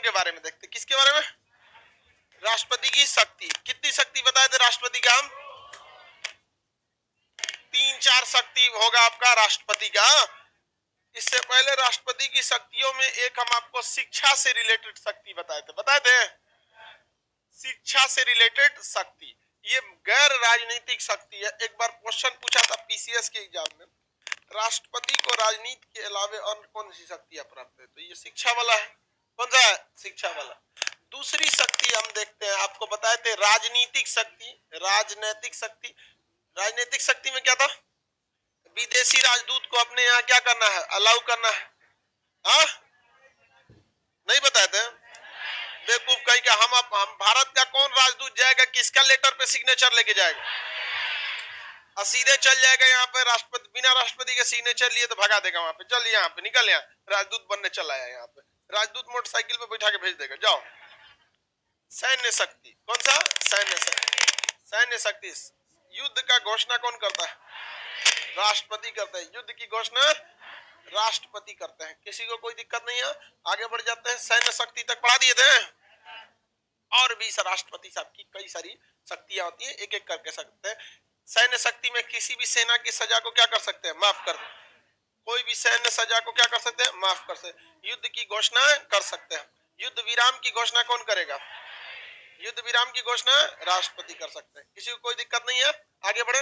के बारे में देखते। किसके बारे में? राष्ट्रपति की शक्ति। कितनी शक्ति बताए थे राष्ट्रपति का हम? 3-4 शक्ति होगा आपका राष्ट्रपति का। इससे पहले राष्ट्रपति की शक्तियों में एक हम आपको शिक्षा से रिलेटेड शक्ति बताए थे। शिक्षा से रिलेटेड शक्ति, ये गैर राजनीतिक शक्ति है। एक बार क्वेश्चन पूछा था पीसीएस के एग्जाम में, राष्ट्रपति को राजनीति के अलावा और कौन सी शक्तियां प्राप्त है? तो ये शिक्षा वाला है। कौन सा है? शिक्षा वाला। दूसरी शक्ति हम देखते हैं, आपको बताए थे राजनीतिक शक्ति, राजनैतिक शक्ति। राजनीतिक शक्ति में क्या था? विदेशी राजदूत को अपने यहाँ क्या करना है? अलाउ करना है। हाँ, नहीं बताए थे? बेवकूफ कहीं का। हम भारत का कौन राजदूत जाएगा, किसका लेटर पे सिग्नेचर लेके जाएगा? और सीधे चल जाएगा यहाँ पे राष्ट्रपति, बिना राष्ट्रपति के सिग्नेचर लिए तो भगा देगा वहां पे। चल यहाँ पे निकल, यहाँ राजदूत बनने चला है। यहाँ पे राजदूत मोटरसाइकिल पे बैठा के भेज देगा, जाओ। सैन्य शक्ति। कौन सा? सैन्य शक्ति। सैन्य शक्ति, युद्ध का घोषणा कौन करता है? राष्ट्रपति करता है। युद्ध की घोषणा राष्ट्रपति करते हैं। किसी को कोई दिक्कत नहीं है? आगे बढ़ जाते हैं। सैन्य शक्ति तक पढ़ा दिए थे। और भी राष्ट्रपति साहब की कई सारी शक्तियां होती है, एक एक करके सकते हैं। सैन्य शक्ति में किसी भी सेना की सजा को क्या कर सकते हैं? माफ कर। कोई भी सैन्य सजा को क्या कर सकते हैं? माफ कर सकते हैं। युद्ध की घोषणा कर सकते हैं। युद्ध विराम की घोषणा कौन करेगा? युद्ध विराम की घोषणा राष्ट्रपति कर सकते हैं। किसी को कोई दिक्कत नहीं है? आगे बढ़े,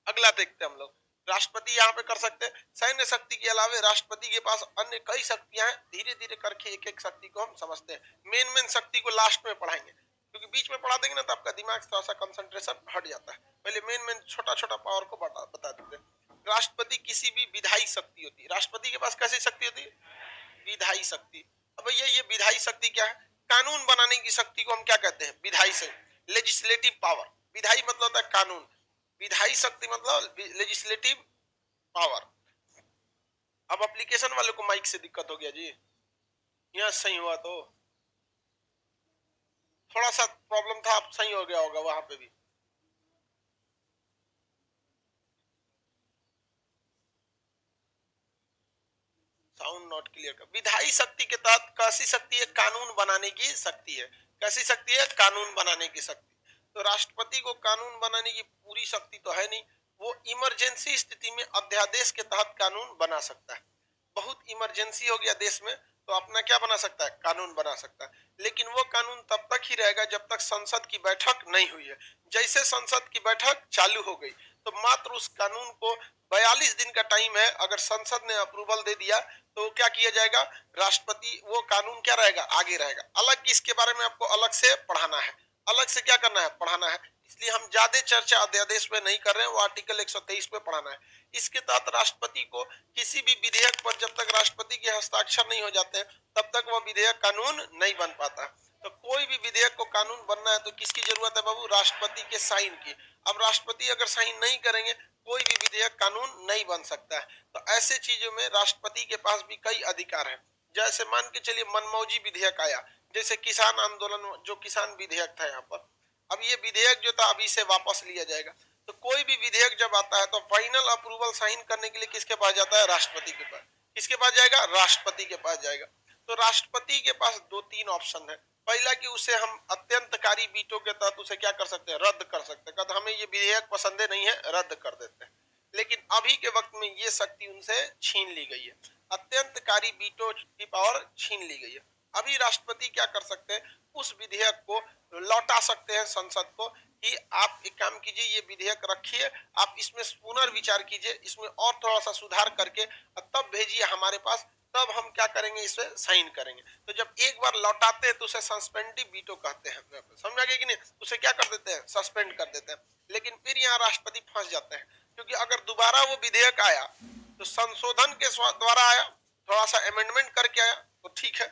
अगला देखते हैं हम लोग। राष्ट्रपति यहाँ पे कर सकते हैं। सैन्य शक्ति के अलावा राष्ट्रपति के पास अन्य कई शक्तियां हैं। धीरे धीरे करके एक एक शक्ति को हम समझते हैं। मेन शक्ति को लास्ट में पढ़ाएंगे, क्योंकि बीच में पढ़ा देंगे ना तो आपका दिमाग थोड़ा सा कंसंट्रेशन हट जाता है। पहले मेन छोटा छोटा पावर को बता देते हैं। राष्ट्रपति किसी भी विधायी शक्ति होती है। राष्ट्रपति के पास कैसी शक्ति होती है? विधायी शक्ति। अब भैया ये विधायी शक्ति क्या है? कानून बनाने की शक्ति को हम क्या कहते हैं? विधायी से लेजिस्लेटिव पावर। विधायी मतलब होता है कानून, विधायी शक्ति मतलब लेजिस्लेटिव पावर। अब एप्लीकेशन वाले को माइक से दिक्कत हो गया जी, यहाँ सही हुआ तो थोड़ा सा प्रॉब्लम था, अब सही हो गया होगा वहां पे भी। Sound not clear. विधायी शक्ति के तहत कैसी शक्ति है? कानून बनाने की शक्ति है। कैसी शक्ति है? कानून बनाने की शक्ति। तो राष्ट्रपति को कानून बनाने की पूरी शक्ति तो है नहीं, वो इमरजेंसी स्थिति में अध्यादेश के तहत कानून बना सकता है। बहुत इमरजेंसी हो गया देश में तो अपना क्या बना सकता है? कानून बना सकता है। लेकिन वो कानून तब तक ही रहेगा जब तक संसद की बैठक नहीं हुई है। जैसे संसद की बैठक चालू हो गई तो मात्र उस कानून को 42 दिन का टाइम है, अगर संसद ने अप्रूवल दे दिया तो क्या किया जाएगा? राष्ट्रपति, वो कानून क्या रहेगा? आगे रहेगा। अलग इसके बारे में आपको अलग से पढ़ाना है, अलग से क्या करना है? पढ़ाना है। इसलिए हम ज्यादा चर्चा अध्यादेश पे नहीं कर रहे हैं, वो आर्टिकल 123 पे पढ़ाना है। इसके तहत राष्ट्रपति को किसी भी विधेयक पर जब तक राष्ट्रपति के हस्ताक्षर नहीं हो जाते तब तक वह विधेयक कानून नहीं बन पाता। तो कोई भी विधेयक को कानून बनना है तो किसकी जरूरत है बाबू? राष्ट्रपति के साइन की। अब राष्ट्रपति अगर साइन नहीं करेंगे कोई भी विधेयक कानून नहीं बन सकता है। तो ऐसे चीजों में राष्ट्रपति के पास भी कई अधिकार है। जैसे मान के चलिए मनमौजी विधेयक आया, जैसे किसान आंदोलन, जो किसान विधेयक था यहाँ पर, अब ये विधेयक जो था अभी से वापस लिया जाएगा। तो कोई भी विधेयक जब आता है तो फाइनल अप्रूवल साइन करने के लिए किसके पास जाता है? राष्ट्रपति के पास। किसके पास जाएगा? राष्ट्रपति के पास जाएगा। तो राष्ट्रपति के पास 2-3 ऑप्शन है। पहला कि उसे हम अत्यंतकारी वीटो के तहत उसे क्या कर सकते हैं? रद्द कर सकते हैं। कहते हमें ये विधेयक पसंद नहीं है, रद्द कर देते हैं। लेकिन अभी के वक्त में ये शक्ति उनसे छीन ली गई है, अत्यंतकारी वीटो की पावर छीन ली गई है। अभी राष्ट्रपति क्या कर सकते हैं? उस विधेयक को लौटा सकते हैं संसद को कि आप एक काम कीजिए, ये विधेयक रखिए, आप इसमें पुनर्विचार कीजिए, इसमें और थोड़ा सा सुधार करके तब भेजिए हमारे पास, तब हम क्या करेंगे? इस पे साइन करेंगे। तो जब एक बार लौटाते हैं तो उसे सस्पेंडिव वीटो कहते हैं। समझ आ गया कि नहीं? उसे क्या कर देते हैं? सस्पेंड कर देते हैं। लेकिन फिर यहाँ राष्ट्रपति फंस जाते हैं, क्योंकि अगर दोबारा वो विधेयक आया तो संशोधन के द्वारा आया, थोड़ा सा अमेंडमेंट करके आया तो ठीक है।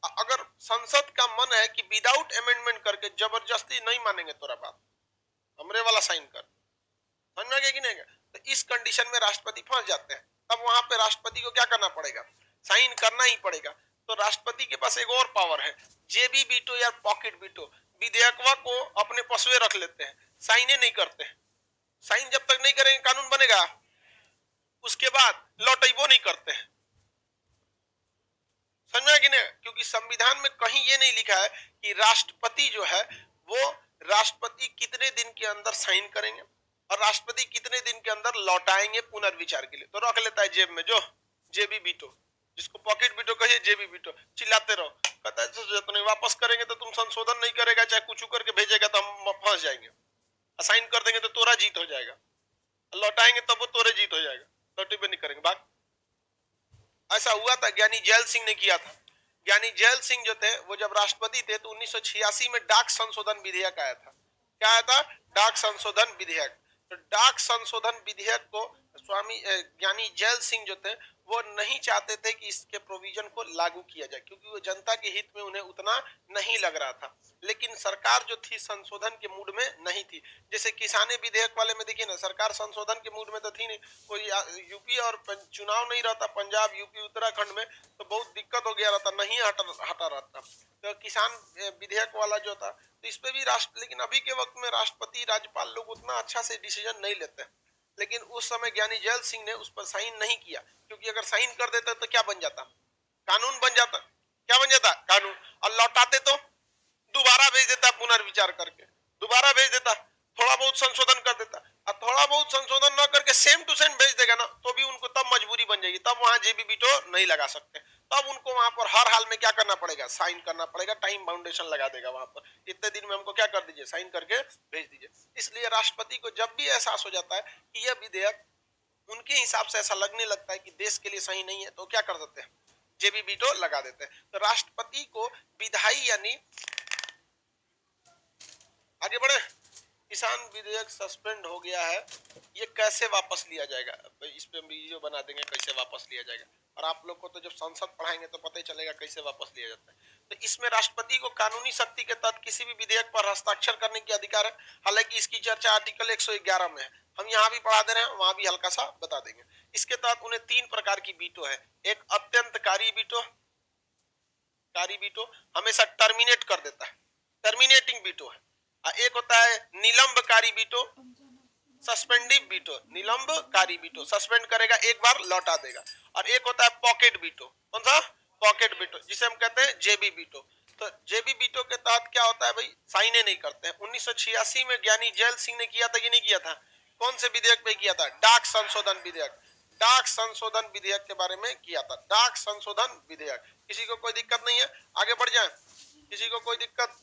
अगर संसद का मन है कि विदाउट अमेंडमेंट करके जबरदस्ती नहीं मानेंगे तोरा बात, हमरे वाला साइन कर, समझ में आ गया कि नहीं? तो इस कंडीशन में राष्ट्रपति फंस जाते हैं। तब वहां पे राष्ट्रपति को क्या करना पड़ेगा? साइन करना ही पड़ेगा। तो राष्ट्रपति के पास एक और पावर है, जेबी वीटो या पॉकेट वीटो। विधेयकवा को अपने पसवे रख लेते हैं, साइने नहीं करते हैं। साइन जब तक नहीं करेंगे कानून बनेगा, उसके बाद लौटेबो नहीं करते हैं। समझ में कि नहीं? क्योंकि संविधान में कहीं ये नहीं लिखा है कि राष्ट्रपति जो है वो राष्ट्रपति कितने दिन के अंदर साइन करेंगे और राष्ट्रपति कितने दिन के अंदर लौटाएंगे पुनर्विचार के लिए। तो रख लेता है जेब में, जो जेबी बीटो, जिसको पॉकेट बीटो कहिए, जेबी बीटो, चिल्लाते रहो, कहता है जरूरत नहीं, वापस करेंगे तो तुम संशोधन नहीं करेगा, चाहे कुछ करके भेजेगा तो हम फंस जाएंगे, असाइन कर देंगे तो तोरा जीत हो जाएगा, लौटाएंगे तब वो तोरे जीत हो जाएगा, लौटे पे नहीं करेंगे, भाग। ऐसा हुआ था, ज्ञानी जैल सिंह ने किया था। ज्ञानी जैल सिंह जो थे वो जब राष्ट्रपति थे तो 1986 में डाक संशोधन विधेयक आया था। क्या आया था? डाक संशोधन विधेयक। तो डाक संशोधन विधेयक को स्वामी ज्ञानी जैल सिंह जो थे वो नहीं चाहते थे कि इसके प्रोविजन को लागू किया जाए, क्योंकि वो जनता के हित में उन्हें उतना नहीं लग रहा था। लेकिन सरकार जो थी संशोधन के मूड में नहीं थी। जैसे किसानी विधेयक वाले में देखिए ना, सरकार संशोधन के मूड में तो थी नहीं, कोई यूपी और चुनाव नहीं रहता पंजाब, यूपी, उत्तराखंड में, तो बहुत दिक्कत हो गया रहता, नहीं हटा रहता। तो किसान विधेयक वाला जो था, तो इस पे भी लेकिन अभी के वक्त में राष्ट्रपति राज्यपाल लोग उतना अच्छा से डिसीजन नहीं लेते। लेकिन उस समय ज्ञानी जैल सिंह ने उस पर साइन नहीं किया, क्योंकि अगर साइन कर देते तो क्या बन जाता? कानून बन जाता। क्या बन जाता? कानून। और लौटाते तो दोबारा भेज देता, पुनर्विचार करके दोबारा भेज देता, थोड़ा बहुत संशोधन कर देता। और थोड़ा बहुत संशोधन न करके सेम टू सेम भेज देगा ना, तो भी उनको तब मजबूरी बन जाएगी, तब वहां जेबी बीटो नहीं लगा सकते, तब उनको वहां पर हर हाल में क्या करना पड़ेगा? साइन करना पड़ेगा, टाइम बाउंडेशन लगा देगा वहां पर, इतने दिन में हमको क्या कर दीजिए, साइन करके भेज दीजिए। इसलिए राष्ट्रपति को जब भी एहसास हो जाता है कि यह विधेयक उनके हिसाब से ऐसा लगने लगता है कि देश के लिए सही नहीं है, तो क्या कर देते हैं? जेबी बीटो लगा देते हैं। तो राष्ट्रपति को विधायी यानी, आगे बढ़े, किसान विधेयक सस्पेंड हो गया है, ये कैसे वापस लिया जाएगा? इस पे वीडियो बना देंगे कैसे वापस लिया जाएगा, और आप लोग को तो जब संसद पढ़ाएंगे तो पता ही चलेगा कैसे वापस लिया जाता है। तो इसमें राष्ट्रपति को कानूनी शक्ति के तहत किसी भी विधेयक पर हस्ताक्षर करने की अधिकार है। हालांकि इसकी चर्चा आर्टिकल 111 में है, हम यहाँ भी पढ़ा दे रहे हैं, वहां भी हल्का सा बता देंगे। इसके तहत उन्हें 3 प्रकार की वीटो है। एक अत्यंतकारी वीटो, कारी वीटो हमेशा टर्मिनेट कर देता है, टर्मिनेटिंग वीटो है। एक होता है निलंबकारी वीटो, सस्पेंडिव वीटो, निलंबकारी वीटो सस्पेंड करेगा, एक बार लौटा देगा। और एक होता है पॉकेट वीटो, कौन सा? पॉकेट वीटो, जिसे हम कहते हैं जेबी वीटो। तो जेबी वीटो के तहत क्या होता है भाई? साइने नहीं करते हैं। 1986 में ज्ञानी जैल सिंह ने किया था कि नहीं किया था? कौन से विधेयक पे किया था? डाक संशोधन विधेयक। डाक संशोधन विधेयक के बारे में किया था, डाक संशोधन विधेयक। किसी को कोई दिक्कत नहीं है? आगे बढ़ जाए, किसी को कोई दिक्कत?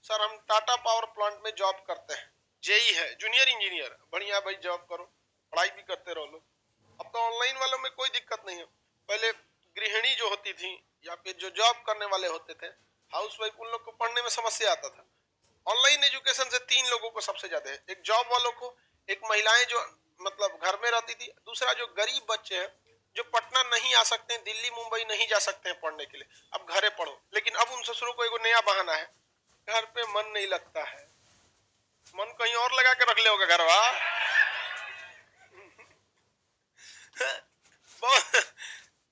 सर हम टाटा पावर प्लांट में जॉब करते हैं, जेई है, जूनियर इंजीनियर। बढ़िया भाई, जॉब करो, पढ़ाई भी करते रहो लोग। अब तो ऑनलाइन वालों में कोई दिक्कत नहीं है। पहले गृहिणी जो होती थी या फिर जो जॉब करने वाले होते थे, हाउसवाइफ, उन लोग को पढ़ने में समस्या आता था। ऑनलाइन एजुकेशन से 3 लोगों को सबसे ज्यादा है, एक जॉब वालों को, एक महिलाएं जो मतलब घर में रहती थी, दूसरा जो गरीब बच्चे हैं जो पटना नहीं आ सकते हैं, दिल्ली मुंबई नहीं जा सकते हैं पढ़ने के लिए, अब घरे पढ़ो। लेकिन अब उन ससुरों को एक नया बहाना है, घर पे मन नहीं लगता है, मन कहीं और लगा के रख ले होगा घर वा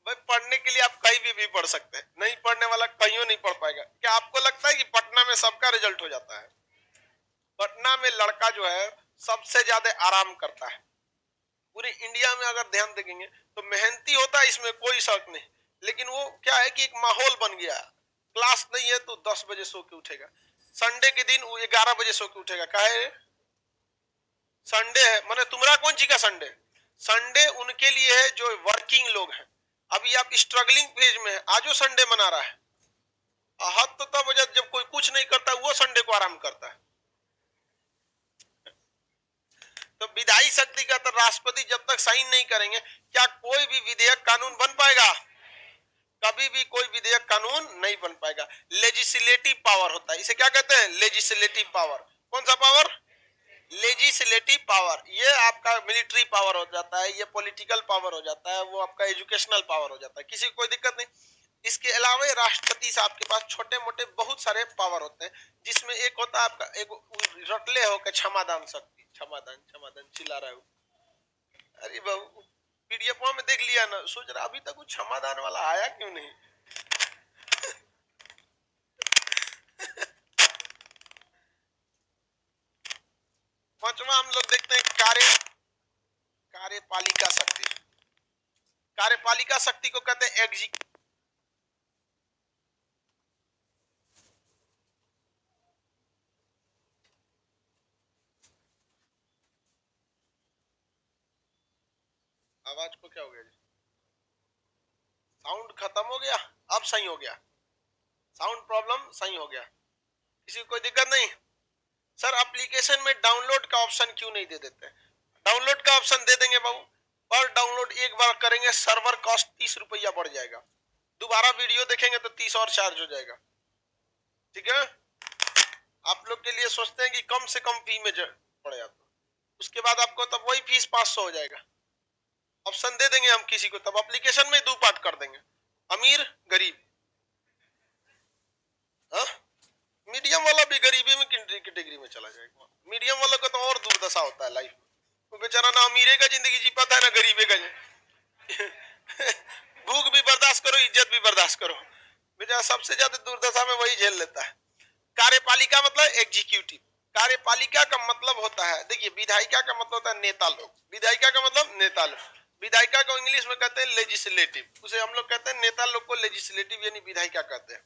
भाई पढ़ने के लिए आप कहीं भी पढ़ सकते हैं, नहीं पढ़ने वाला कहीं नहीं पढ़ पाएगा। क्या आपको लगता है कि पटना में सबका रिजल्ट हो जाता है? पटना में लड़का जो है सबसे ज्यादा आराम करता है पूरे इंडिया में। अगर ध्यान देखेंगे तो मेहनती होता है, इसमें कोई शक नहीं, लेकिन वो क्या है कि एक माहौल बन गया, क्लास नहीं है तो 10 बजे सो के उठेगा, संडे के दिन वो 11 बजे सो के उठेगा। काहे? संडे है, माने तुम्हारा कौन सी का संडे? संडे उनके लिए है जो वर्किंग लोग हैं। अभी आप स्ट्रगलिंग फेज में है, आजो संडे मना रहा है। हद तो तब हो जाता जब कोई कुछ नहीं करता, वो संडे को आराम करता है। तो विधायी शक्ति का तो राष्ट्रपति जब तक साइन नहीं करेंगे, क्या कोई भी विधेयक कानून बन पाएगा? कभी भी कोई विधेयक कानून नहीं बन पाएगा। लेजिस्लेटिव पावर होता है, इसे क्या कहते हैं? Legislative power. कौन सा पावर? Legislative power. ये आपका मिलिट्री पावर हो जाता है, ये पॉलिटिकल पावर हो जाता है, वो आपका एजुकेशनल पावर हो जाता है, किसी को कोई दिक्कत नहीं। इसके अलावा राष्ट्रपति साहब के पास छोटे मोटे बहुत सारे पावर होते हैं, जिसमें एक होता है आपका एक रटले होकर क्षमादान शक्ति। क्षमादान क्षमादान चिल्ला रहा है। अरे बाबू पीडीएफ में देख लिया ना, सोच रहा अभी तक कुछ क्षमादान वाला आया क्यों नहीं? पांचवा हम लोग देखते हैं कार्यपालिका शक्ति। कार्यपालिका शक्ति को कहते हैं आवाज को क्या हो गया जी? साउंड खत्म हो गया, अब सही हो गया। साउंड प्रॉब्लम सही हो गया, किसी को कोई दिक्कत नहीं? सर एप्लीकेशन में डाउनलोड का ऑप्शन क्यों नहीं दे देते? डाउनलोड का ऑप्शन दे देंगे बाबू, पर डाउनलोड एक बार करेंगे सर्वर कॉस्ट 30 रुपया बढ़ जाएगा, दोबारा वीडियो देखेंगे तो 30 और चार्ज हो जाएगा। ठीक है, आप लोग के लिए सोचते हैं कि कम से कम फी में पड़ेगा, तो उसके बाद आपको तब वही फीस 500 हो जाएगा। ऑप्शन दे देंगे हम किसी को, तब एप्लीकेशन में 2 पार्ट कर देंगे, अमीर गरीब। हाँ, मीडियम वाला भी गरीबी में कैटेगरी में चला जाएगा। मीडियम वाला का तो और दुर्दशा होता है लाइफ में, वो बेचारा ना अमीरे का जिंदगी जी पाता है ना गरीबे का। भूख भी बर्दाश्त करो, इज्जत भी बर्दाश्त करो, बेचारा सबसे ज्यादा दुर्दशा में वही झेल लेता है। कार्यपालिका मतलब एग्जीक्यूटिव, कार्यपालिका का मतलब होता है, देखिए विधायिका का मतलब होता है नेता लोग, विधायिका का मतलब नेता लोग, विधायिका को इंग्लिश में कहते हैं लेजिस्लेटिव, उसे हम लोग कहते हैं नेता लोग को लेजिस्लेटिव यानी विधायिका कहते हैं।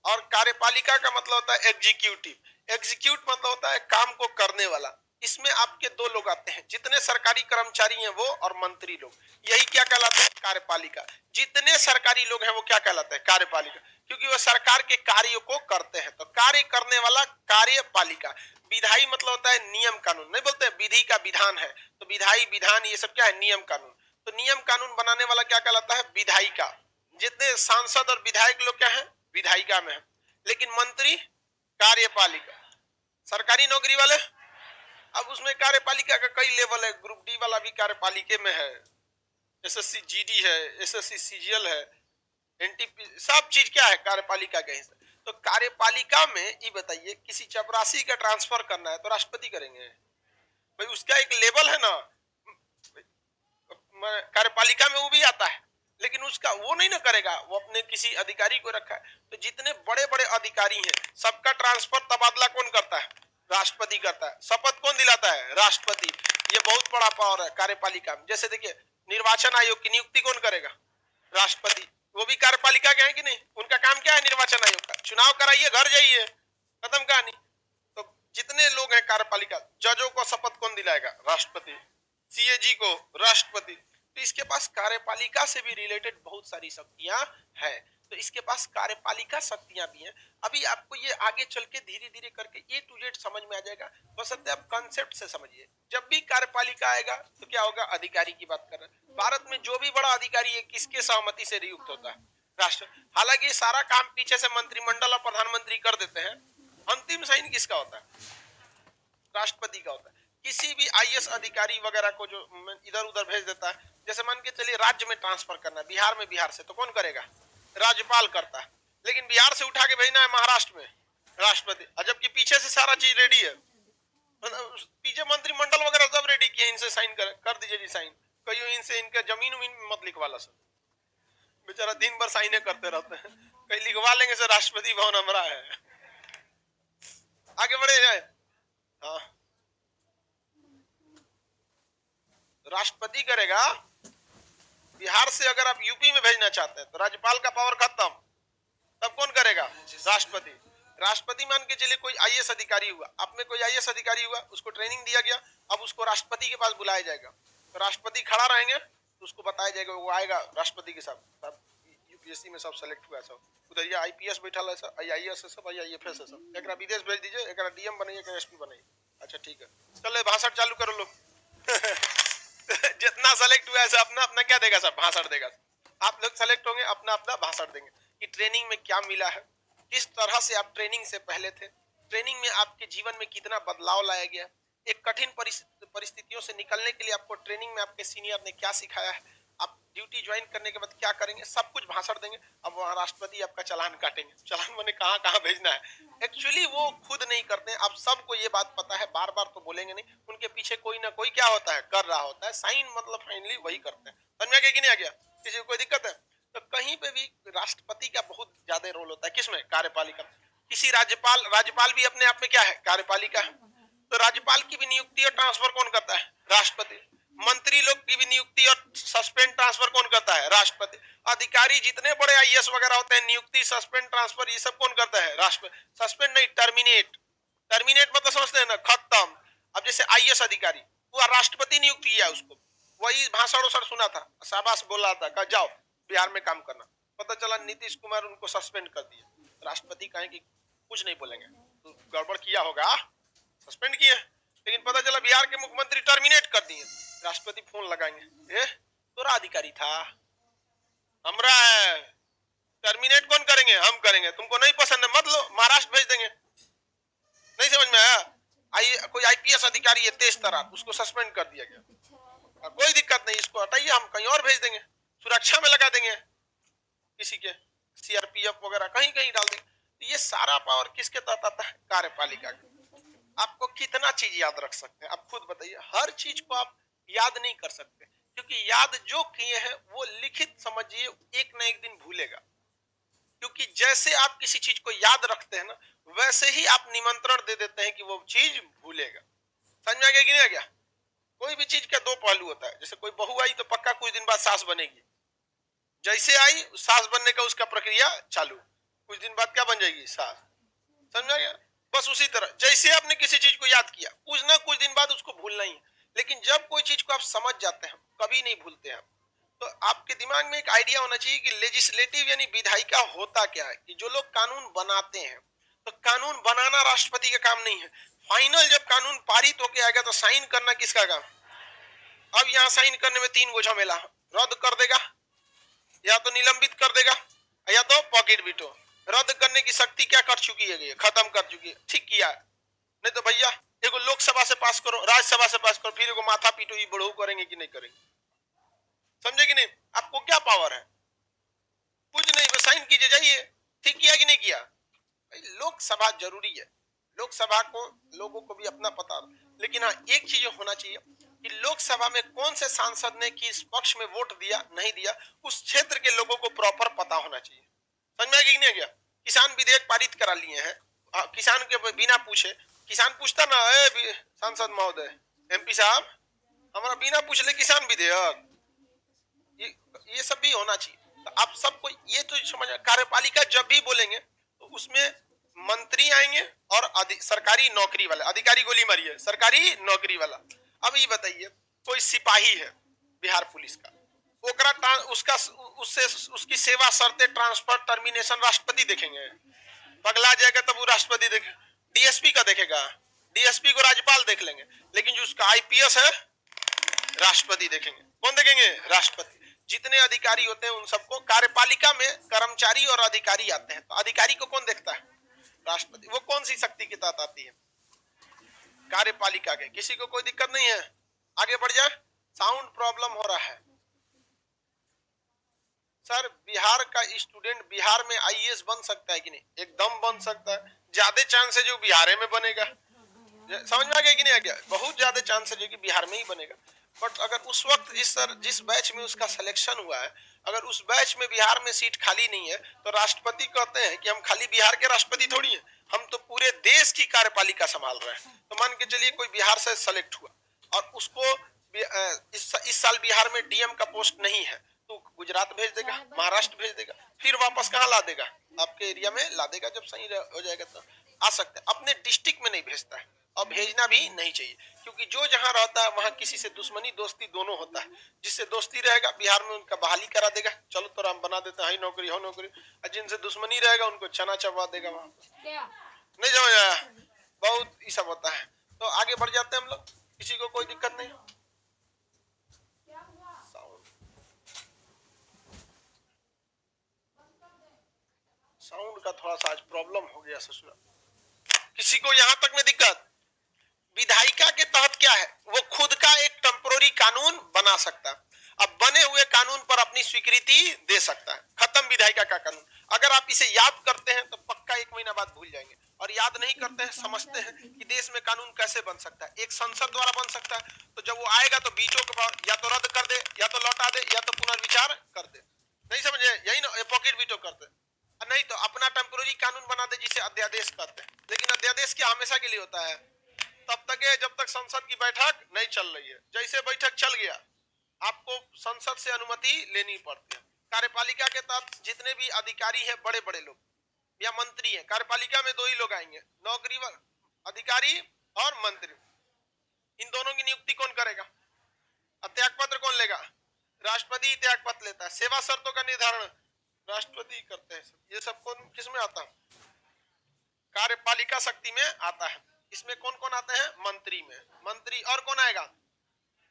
और कार्यपालिका का मतलब होता है एग्जीक्यूटिव, एग्जीक्यूट मतलब होता है काम को करने वाला। इसमें आपके 2 लोग आते हैं, जितने सरकारी कर्मचारी हैं वो और मंत्री लोग, यही क्या कहलाता है? कार्यपालिका। जितने सरकारी लोग हैं वो क्या कहलाते हैं? कार्यपालिका, क्योंकि वो सरकार के कार्यों को करते हैं, तो कार्य करने वाला कार्यपालिका। विधायी मतलब होता है नियम कानून, नहीं बोलते विधि का विधान है, तो विधायी विधान ये सब क्या है? नियम कानून। तो नियम कानून बनाने वाला क्या कहलाता है? विधायिका। जितने सांसद और विधायक लोग क्या है? विधायिका में है। लेकिन मंत्री कार्यपालिका, सरकारी नौकरी वाले, अब उसमें कार्यपालिका का कई लेवल है, ग्रुप डी वाला भी कार्यपालिका में है, एसएससी जीडी है, एसएससी सीजीएल है, एनटीपी, सब चीज क्या है? कार्यपालिका का हिस्सा। तो कार्यपालिका में ये बताइए, किसी चपरासी का ट्रांसफर करना है तो राष्ट्रपति करेंगे भाई, उसका एक लेवल है ना, कार्यपालिका में वो भी आता है, लेकिन उसका वो नहीं ना करेगा, वो अपने किसी अधिकारी को रखा है। तो जितने बड़े बड़े अधिकारी हैं सबका ट्रांसफर तबादला कौन करता है? राष्ट्रपति करता है। शपथ कौन दिलाता है? राष्ट्रपति। ये बहुत बड़ा पावर है कार्यपालिका में। जैसे देखिए, निर्वाचन आयोग की नियुक्ति कौन करेगा? राष्ट्रपति। वो भी कार्यपालिका के हैं कि नहीं? उनका काम क्या है? निर्वाचन आयोग का चुनाव कराइए, घर जाइए, खत्म कहानी। तो जितने लोग हैं कार्यपालिका, जजों को शपथ कौन दिलाएगा? राष्ट्रपति। सीएजी को राष्ट्रपति। तो इसके पास कार्यपालिका से भी रिलेटेड बहुत सारी शक्तियां हैं, तो इसके पास कार्यपालिका शक्तियां भी हैं। अभी आपको ये आगे चल के धीरे धीरे करके A to Z समझ में आ जाएगा, बस आप कॉन्सेप्ट से समझिए। जब भी कार्यपालिका आएगा तो क्या होगा? अधिकारी की बात कर रहे हैं। भारत में जो भी बड़ा अधिकारी है किसके सहमति से नियुक्त होता है? राष्ट्र। हालांकि सारा काम पीछे से मंत्रिमंडल और प्रधानमंत्री कर देते हैं, अंतिम साइन किसका होता है? राष्ट्रपति का होता है। किसी भी आईएएस अधिकारी वगैरह को जो इधर उधर भेज देता है, जैसे मान के चलिए राज्य में ट्रांसफर करना है, बिहार में बिहार से, तो कौन करेगा? राज्यपाल करता है। लेकिन बिहार से उठा के भेजना है महाराष्ट्र में, राष्ट्रपति। जबकि पीछे से सारा चीज रेडी है, पीछे मंत्रिमंडल वगैरह सब रेडी किए, इनसे साइन कर दीजिए जी साइन। कहियो इनसे इनका जमीन उमीन मत लिखवाला सर, बेचारा दिन भर साइने करते रहते हैं, कहीं लिखवा लेंगे सर राष्ट्रपति भवन हमारा है। आगे बढ़े जाए। हाँ, राष्ट्रपति करेगा। बिहार से अगर आप यूपी में भेजना चाहते हैं तो राज्यपाल का पावर खत्म, तब कौन करेगा? राष्ट्रपति। राष्ट्रपति मान के चलिए कोई आईएएस अधिकारी हुआ, आप में कोई आईएएस अधिकारी हुआ, उसको ट्रेनिंग दिया गया, अब उसको राष्ट्रपति के पास बुलाया जाएगा, तो राष्ट्रपति खड़ा रहेंगे तो उसको बताया जाएगा, वो आएगा राष्ट्रपति के साथ, यूपीएससी में सब सेलेक्ट हुआ है, सब उधर ये आईपीएस बैठा है, सब आईएएस है, सब आईएफएस है, सब एक विदेश भेज दीजिए, एक डीएम बनाइए, एक एसपी बनाइए। अच्छा ठीक है, चलो भाषण चालू करो लोग। जितना सेलेक्ट हुआ है अपना अपना क्या देगा? सब भाषण देगा। आप लोग सेलेक्ट होंगे, अपना अपना भाषण देंगे कि ट्रेनिंग में क्या मिला है, किस तरह से आप ट्रेनिंग से पहले थे, ट्रेनिंग में आपके जीवन में कितना बदलाव लाया गया, एक कठिन परिस्थितियों से निकलने के लिए आपको ट्रेनिंग में आपके सीनियर ने क्या सिखाया है, आप ड्यूटी ज्वाइन करने के बाद क्या करेंगे, सब कुछ भाषण देंगे। अब वहाँ राष्ट्रपति आपका चालान काटेंगे, चालान मैंने कहाँ कहाँ भेजना है। एक्चुअली वो खुद नहीं करते हैं, आप सबको ये बात पता है, बार बार तो बोलेंगे नहीं, उनके पीछे कोई ना कोई क्या होता है, कर रहा होता है, साइन मतलब फाइनली वही करते हैं। समझ में आ गया कि नहीं आ गया? किसी को कोई दिक्कत है? तो कहीं पे भी राष्ट्रपति का बहुत ज्यादा रोल होता है, किसमें? कार्यपालिका। किसी राज्यपाल भी अपने आप में क्या है? कार्यपालिका है। तो राज्यपाल की भी नियुक्ति और ट्रांसफर कौन करता है? राष्ट्रपति। मंत्री लोग की भी नियुक्ति और सस्पेंड ट्रांसफर कौन करता है? राष्ट्रपति। अधिकारी जितने बड़े आईएएस वगैरह होते हैं, नियुक्ति सस्पेंड ट्रांसफर ये सब कौन करता है? राष्ट्रपति। सस्पेंड नहीं, टर्मिनेट। टर्मिनेट मतलब समझते हैं ना, खत्म। अब जैसे आईएएस अधिकारी, वो राष्ट्रपति नियुक्त किया उसको, वही भाषण वषण सुना था, शाबाश बोल रहा था, कहा जाओ बिहार में काम करना। पता चला नीतीश कुमार उनको सस्पेंड कर दिए। राष्ट्रपति कहें कि कुछ नहीं बोलेंगे, तो गड़बड़ किया होगा, सस्पेंड किए। लेकिन पता चला बिहार के मुख्यमंत्री टर्मिनेट कर दिए। राष्ट्रपति फोन लगाएंगे, तोरा अधिकारी था, हमरा है, टर्मिनेट कौन करेंगे, हम करेंगे, तुमको नहीं पसंद है मत लो, महाराष्ट्र भेज देंगे। नहीं समझ में आया? कोई आईपीएस अधिकारी है तेज तरार, उसको सस्पेंड कर दिया गया, कोई दिक्कत नहीं, इसको हटाइए, हम कहीं और भेज देंगे, सुरक्षा में लगा देंगे, किसी के सीआरपीएफ वगैरह कहीं कहीं डाल देंगे। ये सारा पावर किसके तहत आता है? कार्यपालिका के। आपको कितना चीज याद रख सकते हैं आप खुद बताइए? हर चीज को आप याद नहीं कर सकते, क्योंकि याद जो किए हैं वो लिखित समझिए एक न एक दिन भूलेगा। क्योंकि जैसे आप किसी चीज को याद रखते हैं ना, वैसे ही आप निमंत्रण दे देते हैं कि वो चीज भूलेगा। समझ में आ गया कि नहीं आ गया? कोई भी चीज का दो पहलू होता है। जैसे कोई बहू आई तो पक्का कुछ दिन बाद सास बनेगी, जैसे आई सास बनने का उसका प्रक्रिया चालू, कुछ दिन बाद क्या बन जाएगी? सास। समझा गया? बस उसी तरह जैसे आपने किसी चीज को याद किया, कुछ ना कुछ दिन बाद उसको भूलना ही है। लेकिन जब कोई चीज को आप समझ जाते हैं, कभी नहीं भूलते हैं। तो आपके दिमाग में एक आइडिया होना चाहिए कि लेजिस्लेटिव यानी विधायिका होता क्या है, कि जो लोग कानून बनाते हैं, तो कानून बनाना राष्ट्रपति का काम नहीं है। फाइनल जब कानून पारित होके आएगा तो साइन करना किसका काम? अब यहाँ साइन करने में तीन गो झमेला, रद्द कर देगा, या तो निलंबित कर देगा, या तो पॉकेट वीटो। रद्द करने की शक्ति क्या कर चुकी है? खत्म कर चुकी है। ठीक किया है। नहीं तो भैया एगो लोकसभा से पास करो, राज्यसभा से पास करो, फिर एगो माथा पीटो, ये बढ़ो करेंगे कि नहीं करेंगे? समझे कि नहीं? आपको क्या पावर है? कुछ नहीं, बस साइन कीजिए, जाइए। ठीक किया कि नहीं किया? लोकसभा जरूरी है, लोकसभा को लोगों को भी अपना पता। लेकिन हाँ, एक चीज होना चाहिए कि लोकसभा में कौन से सांसद ने किस पक्ष में वोट दिया नहीं दिया, उस क्षेत्र के लोगों को प्रॉपर पता होना चाहिए। समझ में आ गया? किसान विधेयक पारित करा लिए हैं, किसान के बिना पूछे, किसान पूछता ना, सांसद महोदय, एमपी साहब, हमारा बिना पूछ ले किसान विधेयक, ये सब भी होना चाहिए। तो आप सबको ये तो समझ, कार्यपालिका जब भी बोलेंगे तो उसमें मंत्री आएंगे और सरकारी नौकरी वाला अधिकारी, गोली मारिए, सरकारी नौकरी वाला। अब ये बताइए, कोई सिपाही है बिहार पुलिस का, उसका उससे उसकी सेवा शर्तें, ट्रांसफर, टर्मिनेशन राष्ट्रपति देखेंगे? पगला जाएगा तब वो राष्ट्रपति देखे। डीएसपी का देखेगा? डीएसपी को राज्यपाल देख लेंगे, लेकिन जो उसका आईपीएस है राष्ट्रपति देखेंगे। कौन देखेंगे? राष्ट्रपति। जितने अधिकारी होते हैं उन सबको, कार्यपालिका में कर्मचारी और अधिकारी आते हैं, तो अधिकारी को कौन देखता है? राष्ट्रपति। वो कौन सी शक्ति के तहत आती है? कार्यपालिका के। किसी को कोई दिक्कत नहीं है? आगे बढ़ जाए। साउंड प्रॉब्लम हो रहा है सर। बिहार का स्टूडेंट बिहार में आईएएस बन सकता है कि नहीं? एकदम बन सकता है। ज्यादा चांस है जो बिहार में बनेगा। समझ में आ गया कि नहीं आ गया? बहुत ज्यादा चांस है जो कि बिहार में ही बनेगा। बट अगर उस वक्त जिस बैच में उसका सिलेक्शन हुआ है, अगर उस बैच में बिहार में सीट खाली नहीं है, तो राष्ट्रपति कहते हैं कि हम खाली बिहार के राष्ट्रपति थोड़ी हैं, हम तो पूरे देश की कार्यपालिका संभाल रहे हैं। तो मान के चलिए कोई बिहार से सेलेक्ट हुआ और उसको इस साल बिहार में डीएम का पोस्ट नहीं है, तो गुजरात भेज देगा, महाराष्ट्र भेज देगा, फिर वापस कहाँ ला देगा? आपके एरिया में ला देगा। जब सही हो जाएगा तो आ सकते हैं। अपने डिस्ट्रिक्ट में नहीं भेजता है, और भेजना भी नहीं चाहिए, क्योंकि जो जहां रहता है वहां किसी से दुश्मनी दोस्ती दोनों होता है। जिससे दोस्ती रहेगा बिहार में उनका बहाली करा देगा, चलो तो हम बना देते हैं नौकरी हो नौकरी। और जिनसे दुश्मनी रहेगा उनको चना चबा देगा वहां। नहीं समझ आया? बहुत ये सब होता है। तो आगे बढ़ जाते हैं हम लोग, किसी को कोई दिक्कत नहीं। साउंड का थोड़ा सा आज प्रॉब्लम हो गया ससुरा। किसी को यहां तक में दिक्कत? विधायिका के तहत क्या है? वो खुद का एक टेम्पोररी कानून बना सकता है। अब बने हुए कानून पर अपनी स्वीकृति दे सकता है। खत्म विधायिका का कानून। अगर आप इसे याद करते हैं तो पक्का 1 महीना बाद भूल जाएंगे, और याद नहीं करते हैं, समझते हैं कि देश में कानून कैसे बन सकता है। एक संसद द्वारा बन सकता है, तो जब वो आएगा तो बीचों के बाद या तो रद्द कर दे, या तो लौटा दे, या तो पुनर्विचार कर दे। नहीं समझे? यही ना पॉकेट वीटो करते, नहीं तो अपना टेम्पोररी कानून बना दे जिसे अध्यादेश कहते हैं। लेकिन अध्यादेश क्या हमेशा के लिए होता है? तब तक है जब तक संसद की बैठक नहीं चल रही है। जैसे बैठक चल गया, आपको संसद से अनुमति लेनी पड़ती है। कार्यपालिका के तहत जितने भी अधिकारी हैं, बड़े बड़े लोग या मंत्री हैं, कार्यपालिका में 2 ही लोग आएंगे, नौकरी अधिकारी और मंत्री। इन दोनों की नियुक्ति कौन करेगा? त्याग पत्र कौन लेगा? राष्ट्रपति त्याग पत्र लेता है। सेवा शर्तों का निर्धारण राष्ट्रपति करते हैं। ये सब कौन किस में आता है? कार्यपालिका शक्ति में आता है। इसमें कौन कौन आते हैं? मंत्री में, मंत्री और कौन आएगा?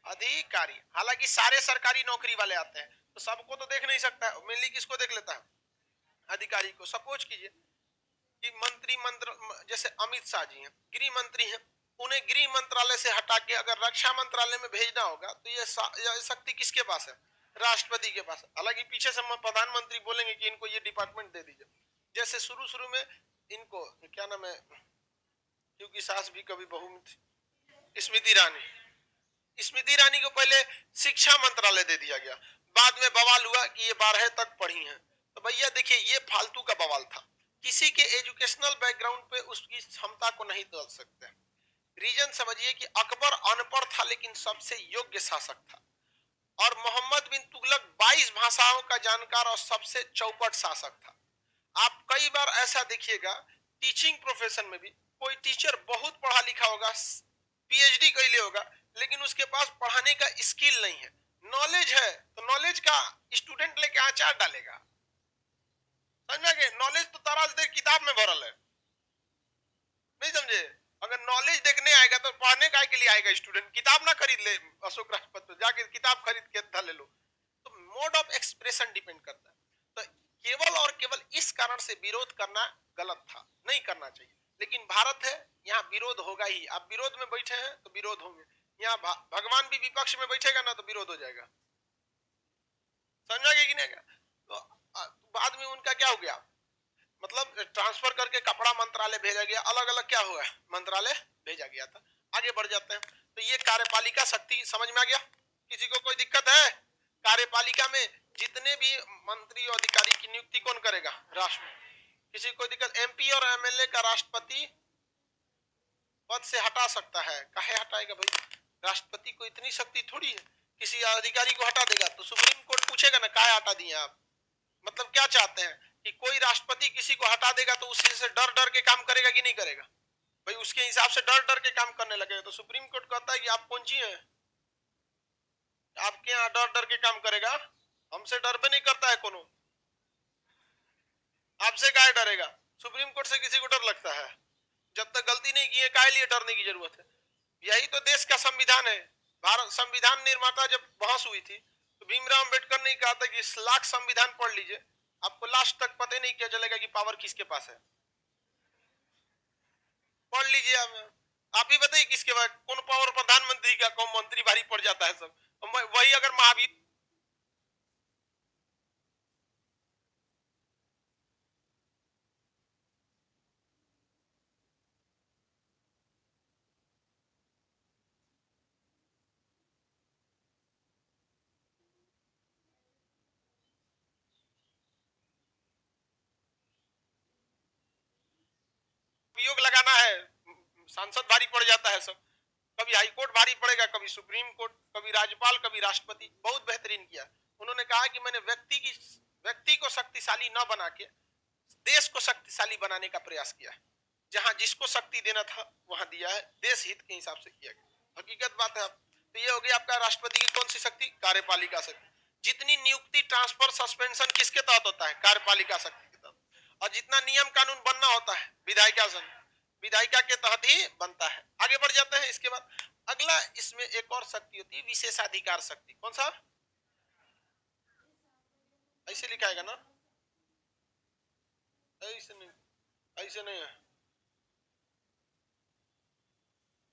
अधिकारी। हालांकि सारे सरकारी नौकरी वाले आते हैं, तो सबको तो देख नहीं सकता, मेनली किसको देख लेता है? अधिकारी को। सपोज कीजिए कि मंत्री जैसे अमित शाह जी हैं, गृह मंत्री हैं, उन्हें गृह मंत्रालय से हटा के अगर रक्षा मंत्रालय में भेजना होगा तो ये शक्ति किसके पास है? राष्ट्रपति के पास। हालांकि पीछे से प्रधानमंत्री बोलेंगे कि इनको ये डिपार्टमेंट दे दीजिए। जैसे शुरू शुरू में इनको क्या नाम है, क्योंकि सास भी कभी बहू में थी, स्मृति ईरानी को पहले शिक्षा मंत्रालय दे दिया गया। बाद में बवाल हुआ कि ये 12 तक पढ़ी हैं। तो भैया देखिए, ये फालतू का बवाल था। किसी के एजुकेशनल बैकग्राउंड पे उसकी क्षमता को नहीं तोल सकते। रीजन समझिए कि अकबर अनपढ़ था लेकिन सबसे योग्य शासक था, और मोहम्मद बिन तुगलक 22 भाषाओं का जानकार और सबसे चौपट शासक था। आप कई बार ऐसा देखिएगा टीचिंग प्रोफेशन में भी, कोई टीचर बहुत पढ़ा लिखा होगा, पीएचडी कर लिया होगा, लेकिन उसके पास पढ़ाने का स्किल नहीं है। नॉलेज है तो नॉलेज का स्टूडेंट लेके आचार डालेगा, समझ गए? नॉलेज तो तराज देर किताब में भरल है, नहीं समझे? अगर नॉलेज देखने आएगा तो पढ़ने का के लिए आएगा स्टूडेंट, किताब ना खरीद ले अशोक राजपथ पे जाके किताब खरीद के था ले लो। तो मोड ऑफ एक्सप्रेशन डिपेंड करता है। तो केवल और केवल इस कारण से विरोध करना गलत था, नहीं करना चाहिए। लेकिन भारत है, यहाँ विरोध होगा ही। आप विरोध में बैठे हैं तो विरोध होंगे। यहाँ भगवान भी विपक्ष में बैठेगा ना तो विरोध हो जाएगा, समझा गया कि नहीं? तो बाद में उनका क्या हो गया, मतलब ट्रांसफर करके कपड़ा मंत्रालय भेजा गया, अलग अलग क्या हुआ, मंत्रालय भेजा गया था। आगे बढ़ जाते हैं। तो ये कार्यपालिका शक्ति समझ में आ गया? किसी को कोई दिक्कत है? कार्यपालिका में जितने भी मंत्री और अधिकारी की नियुक्ति कौन करेगा? राष्ट्रपति। किसी को दिक्कत? एमपी और एमएलए का राष्ट्रपति पद से हटा सकता है। काहे हटाएगा भाई? राष्ट्रपति को इतनी शक्ति थोड़ी है। किसी अधिकारी को हटा देगा तो सुप्रीम कोर्ट पूछेगा ना, काहे हटा दिए आप? मतलब क्या चाहते हैं कि कोई राष्ट्रपति किसी को हटा देगा तो उसी से डर डर के काम करेगा कि नहीं करेगा? भाई उसके हिसाब से डर डर के काम करने लगेगा। तो सुप्रीम कोर्ट कहता है कि आप कौन सी हैं, आपके यहाँ डर डर के काम करेगा? हमसे डर भी नहीं करता है कोनो, आपसे काहे डरेगा? सुप्रीम कोर्ट से किसी को डर लगता है? जब तक गलती नहीं की है काहे लिए डरने की जरूरत है? यही तो देश का संविधान है। भारत संविधान निर्माता जब बहस हुई थी तो भीमराव अंबेडकर ने कहा था कि इस लाख संविधान पढ़ लीजिए, आपको लास्ट तक पता नहीं क्या चलेगा कि पावर किसके पास है। पढ़ लीजिए, आप ही बताइए किसके पास कौन पावर, प्रधानमंत्री का, कौन मंत्री भारी पड़ जाता है सब। वही अगर महावीर उपयोग लगाना है, सांसद भारी पड़ जाता है सब। कभी हाई कोर्ट भारी पड़ेगा, कभी सुप्रीम कोर्ट, कभी राज्यपाल, कभी राष्ट्रपति। बहुत बेहतरीन किया उन्होंने, कहा कि मैंने व्यक्ति को शक्तिशाली न बना के देश को शक्तिशाली बनाने का प्रयास किया है। जहां जिसको शक्ति देना था वहां दिया है, देश हित के हिसाब से किया गया। हकीकत बात है। तो ये हो गया आपका राष्ट्रपति की कौन सी शक्ति? कार्यपालिका शक्ति। जितनी नियुक्ति, ट्रांसफर, सस्पेंशन किसके तहत होता है? कार्यपालिका शक्ति के तहत। और जितना नियम कानून बनना होता है विधायिका के तहत ही बनता है। आगे बढ़ जाते हैं। इसके बाद अगला इसमें एक और शक्ति होती है, विशेषाधिकार शक्ति। कौन सा? ऐसे लिखाएगा ना, ऐसे नहीं, ऐसे नहीं है।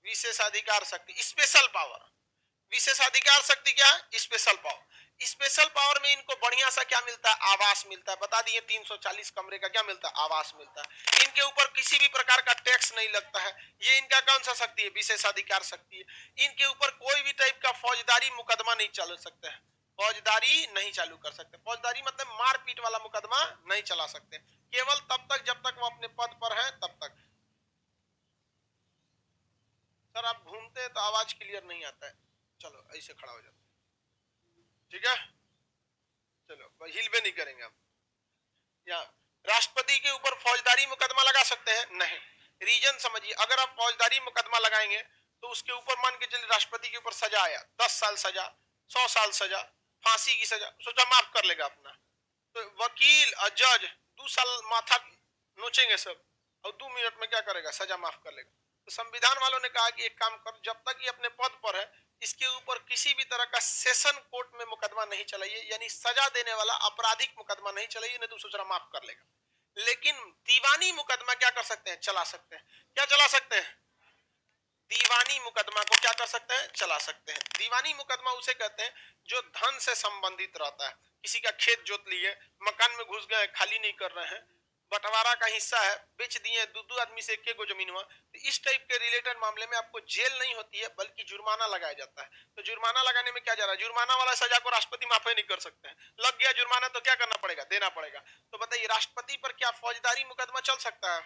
विशेषाधिकार शक्ति, स्पेशल पावर। विशेषाधिकार शक्ति क्या है? Special power. स्पेशल पावर में इनको बढ़िया सा क्या मिलता है? आवास मिलता है। बता दिए 340 कमरे का क्या मिलता है? आवास मिलता है। इनके ऊपर किसी भी प्रकार का टैक्स नहीं लगता है। ये इनका कौन सा शक्ति है? विशेषाधिकार शक्ति है। इनके ऊपर कोई भी टाइप का फौजदारी मुकदमा नहीं चल सकता है, फौजदारी नहीं चालू कर सकते। फौजदारी मतलब मारपीट वाला मुकदमा नहीं चला सकते, केवल तब तक जब तक वो अपने पद पर है तब तक। सर आप घूमते हैं तो आवाज क्लियर नहीं आता है। चलो ऐसे खड़ा हो जाता, ठीक है? चलो हिल भी नहीं करेंगे हम। या राष्ट्रपति के ऊपर फौजदारी मुकदमा लगा सकते हैं? नहीं। रीजन समझिए, अगर आप फौजदारी मुकदमा लगाएंगे तो उसके ऊपर मान के चलिए राष्ट्रपति के ऊपर सजा आया 10 साल सजा, 100 साल सजा, फांसी की सजा, सोचा माफ कर लेगा अपना। तो वकील और जज 2 साल माथा नोचेंगे सब, और 2 मिनट में क्या करेगा, सजा माफ कर लेगा। तो संविधान वालों ने कहा कि एक काम कर, जब तक ये अपने पद पर है इसके ऊपर किसी भी तरह का सेशन कोर्ट में मुकदमा नहीं चलाइए, यानी सजा देने वाला आपराधिक मुकदमा नहीं चलाइए, नहीं तो सोच रहा माफ कर लेगा। लेकिन दीवानी मुकदमा क्या कर सकते हैं, चला सकते हैं। क्या चला सकते हैं, दीवानी मुकदमा को क्या कर सकते हैं, चला सकते हैं। दीवानी मुकदमा उसे कहते हैं जो धन से संबंधित रहता है। किसी का खेत जोत लिए, मकान में घुस गए, खाली नहीं कर रहे हैं, बंटवारा का हिस्सा है, बेच दिए, दो आदमी से एक जमीन हुआ, तो इस टाइप के रिलेटेड मामले में आपको जेल नहीं होती है बल्कि जुर्माना लगाया जाता है। तो जुर्माना लगाने में क्या जा रहा है, जुर्माना वाला सजा को राष्ट्रपति माफी नहीं कर सकते हैं। लग गया जुर्माना तो क्या करना पड़ेगा, देना पड़ेगा। तो बताइए राष्ट्रपति पर क्या फौजदारी मुकदमा चल सकता है,